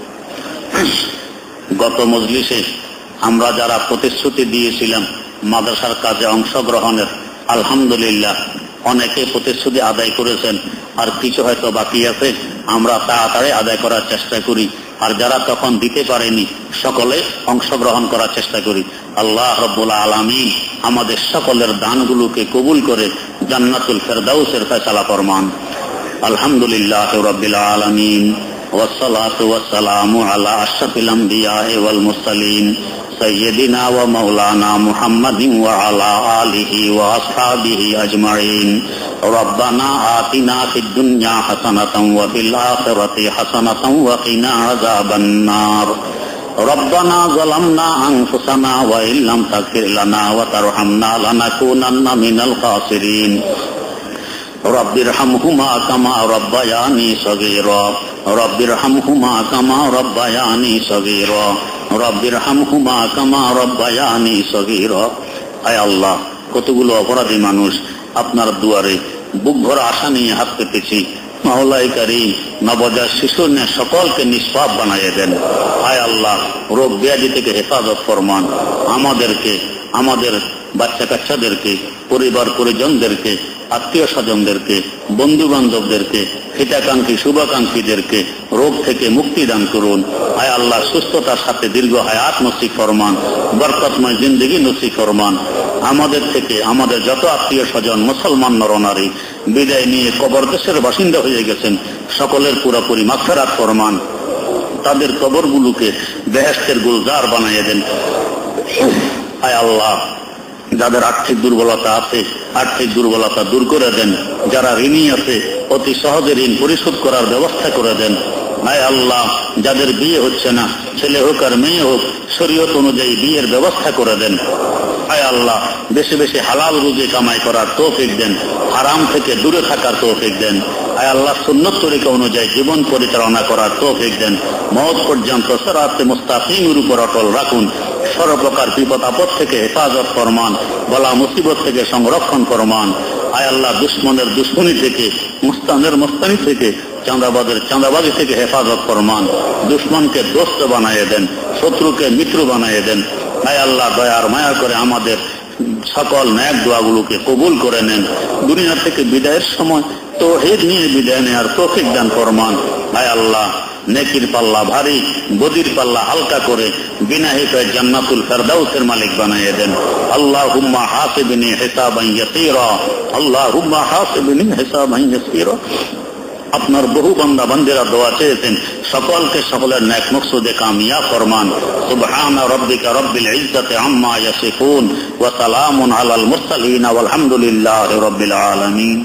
গত মজলিসে আমরা যারা প্রতিশ্রুতি দিয়েছিলাম মাদ্রাসার কাজে অংশগ্রহণের, আলহামদুলিল্লাহ অনেকে প্রতিশ্রুতি আদায় করেছেন, আর কিছু হয়তো বাকি আছে, আমরা তাড়াতাড়ি আদায় করার চেষ্টা করি। আর যারা তখন দিতে পারেনি সকলে অংশগ্রহণ করার চেষ্টা করি। আল্লাহ রাব্বুল আলামিন আমাদের সকলের দানগুলোকে কবুল করে জান্নাতুল ফেরদাউসের ফয়সালা ফরমান। আলহামদুলিল্লাহ রাব্বিল আলামিন ওয়াসসালাতু ওয়াসসালামু আলা আশরাফিল আমবিয়া ওয়াল মুরসালিন সাইয়্যিদিনা ওয়া মাওলানা মুহাম্মাদিন ওয়া আলা আলিহি ওয়া আসহাবিহি আজমাইন। রব্বানা আতিনা ফিদ দুনিয়া হাসানাতাও ওয়া ফিল আখিরাতি হাসানাতাও ওয়া কিনা আযাবান নার। রব্বানা যালামনা আনফুসানা ওয়া ইল্লাম তাগফির লানা ওয়া তারহামনা লানাকুনান্না মিনাল খাসিরিন। রব্বিরহামহুমা কামা রব্বায়ানি সগীরা। রব্বিরহামহুমা কামা রব্বায়ানি সগীরা। রব্বিরহামহুমা কামা রব্বায়ানি সগীরা। আয় আল্লাহ, কতগুলো অপরাধী মানুষ আপনার দুয়ারে বুক ভরা আশা নিয়ে হাত পেতেছি। মাওলাই কারীম, নবজাত শিশুর নিয়ে সকলকে নিষ্পাপ বানাইয়ে দেন। আয় আল্লাহ, রোগ ব্যাধি থেকে হেফাজত ফরমান। আমাদেরকে, আমাদের বাচ্চা কাচ্চাদেরকে, পরিবার পরিজনদেরকে, আত্মীয় স্বজনদেরকে, বন্ধু বান্ধবদেরকে, হিতাকাঙ্ক্ষী শুভাকাঙ্ক্ষীদেরকে রোগ থেকে মুক্তি দান করুন। আয় আল্লাহ, সুস্থতার সাথে দীর্ঘ হায়াত নসিব ফরমান, বরকতময় জিন্দেগি নসিব ফরমান। আমাদের থেকে আমাদের যত আত্মীয় স্বজন মুসলমান নরনারী বিদায় নিয়ে কবর দেশের বাসিন্দা হয়ে গেছেন, সকলের পুরোপুরি মাগফিরাত ফরমান। তাদের কবরগুলোকে বেহেশতের গুলজার বানিয়ে দেন। আয় আল্লাহ, যাদের আর্থিক দুর্বলতা আছে আর্থিক দুর্বলতা দূর করে দেন। যারা ঋণী আছে অতি সহজে ঋণ পরিশোধ করার ব্যবস্থা করে দেন। আয় আল্লাহ, যাদের বিয়ে হচ্ছে না, ছেলে হোক আর মেয়ে হোক, শরীয়ত অনুযায়ী বিয়ের ব্যবস্থা করে দেন। আয় আল্লাহ, বেশি বেশি হালাল রুজি কামাই করার তৌফিক দেন, হারাম থেকে দূরে থাকার তৌফিক দেন। আয় আল্লাহ, সুন্নত তরিকা অনুযায়ী জীবন পরিচালনা করার তৌফিক দেন। মওত পর্যন্ত সিরাতে মুস্তাকিমের উপর অটল রাখুন। সর্বপ্রকার বিপদ আপদ থেকে হেফাজত ফরমান, বলা মুসিবত থেকে সংরক্ষণ ফরমান। আয় আল্লাহ, দুশ্মনের দুশ্মনী থেকে, মুস্তানের মুস্তানি থেকে, চাঁদাবাদের চাঁদাবাজি থেকে হেফাজত ফরমান। দুশ্মনকে দোস্ত বানিয়ে দেন, শত্রুকে মিত্র বানিয়ে দেন। আয় আল্লাহ, দয়ার মায়া করে আমাদের সকল ন্যাক দোয়াগুলোকে কবুল করে নেন। দুনিয়া থেকে বিদায়ের সময় তাওহীদ নিয়ে বিদায় নেওয়ার তৌফিক দান ফরমান। আয় আল্লাহ, নেকির পাল্লা ভারী, বদির পাল্লা হালকা করে বিনা হিসাবে জান্নাতুল ফেরদাউসের মালিক বানিয়ে দেন। আল্লাহুম্মা হাসিবনি হিসাবান ইয়াসীরা। আল্লাহুম্মা হাসিবনি হিসাবান ইয়াসীরা। আপনার বহু বান্দা বান্দিরা দোয়া চেয়েছেন, সকলকে সকলের নেক মকসুদে কামিয়াব ফরমান। সুবহান রাব্বিকা রাব্বিল ইজ্জাতি আম্মা ইয়াসিফুন ওয়া সালামুন আলাল মুরসালিন ওয়াল হামদুলিল্লাহি রাব্বিল আলামিন।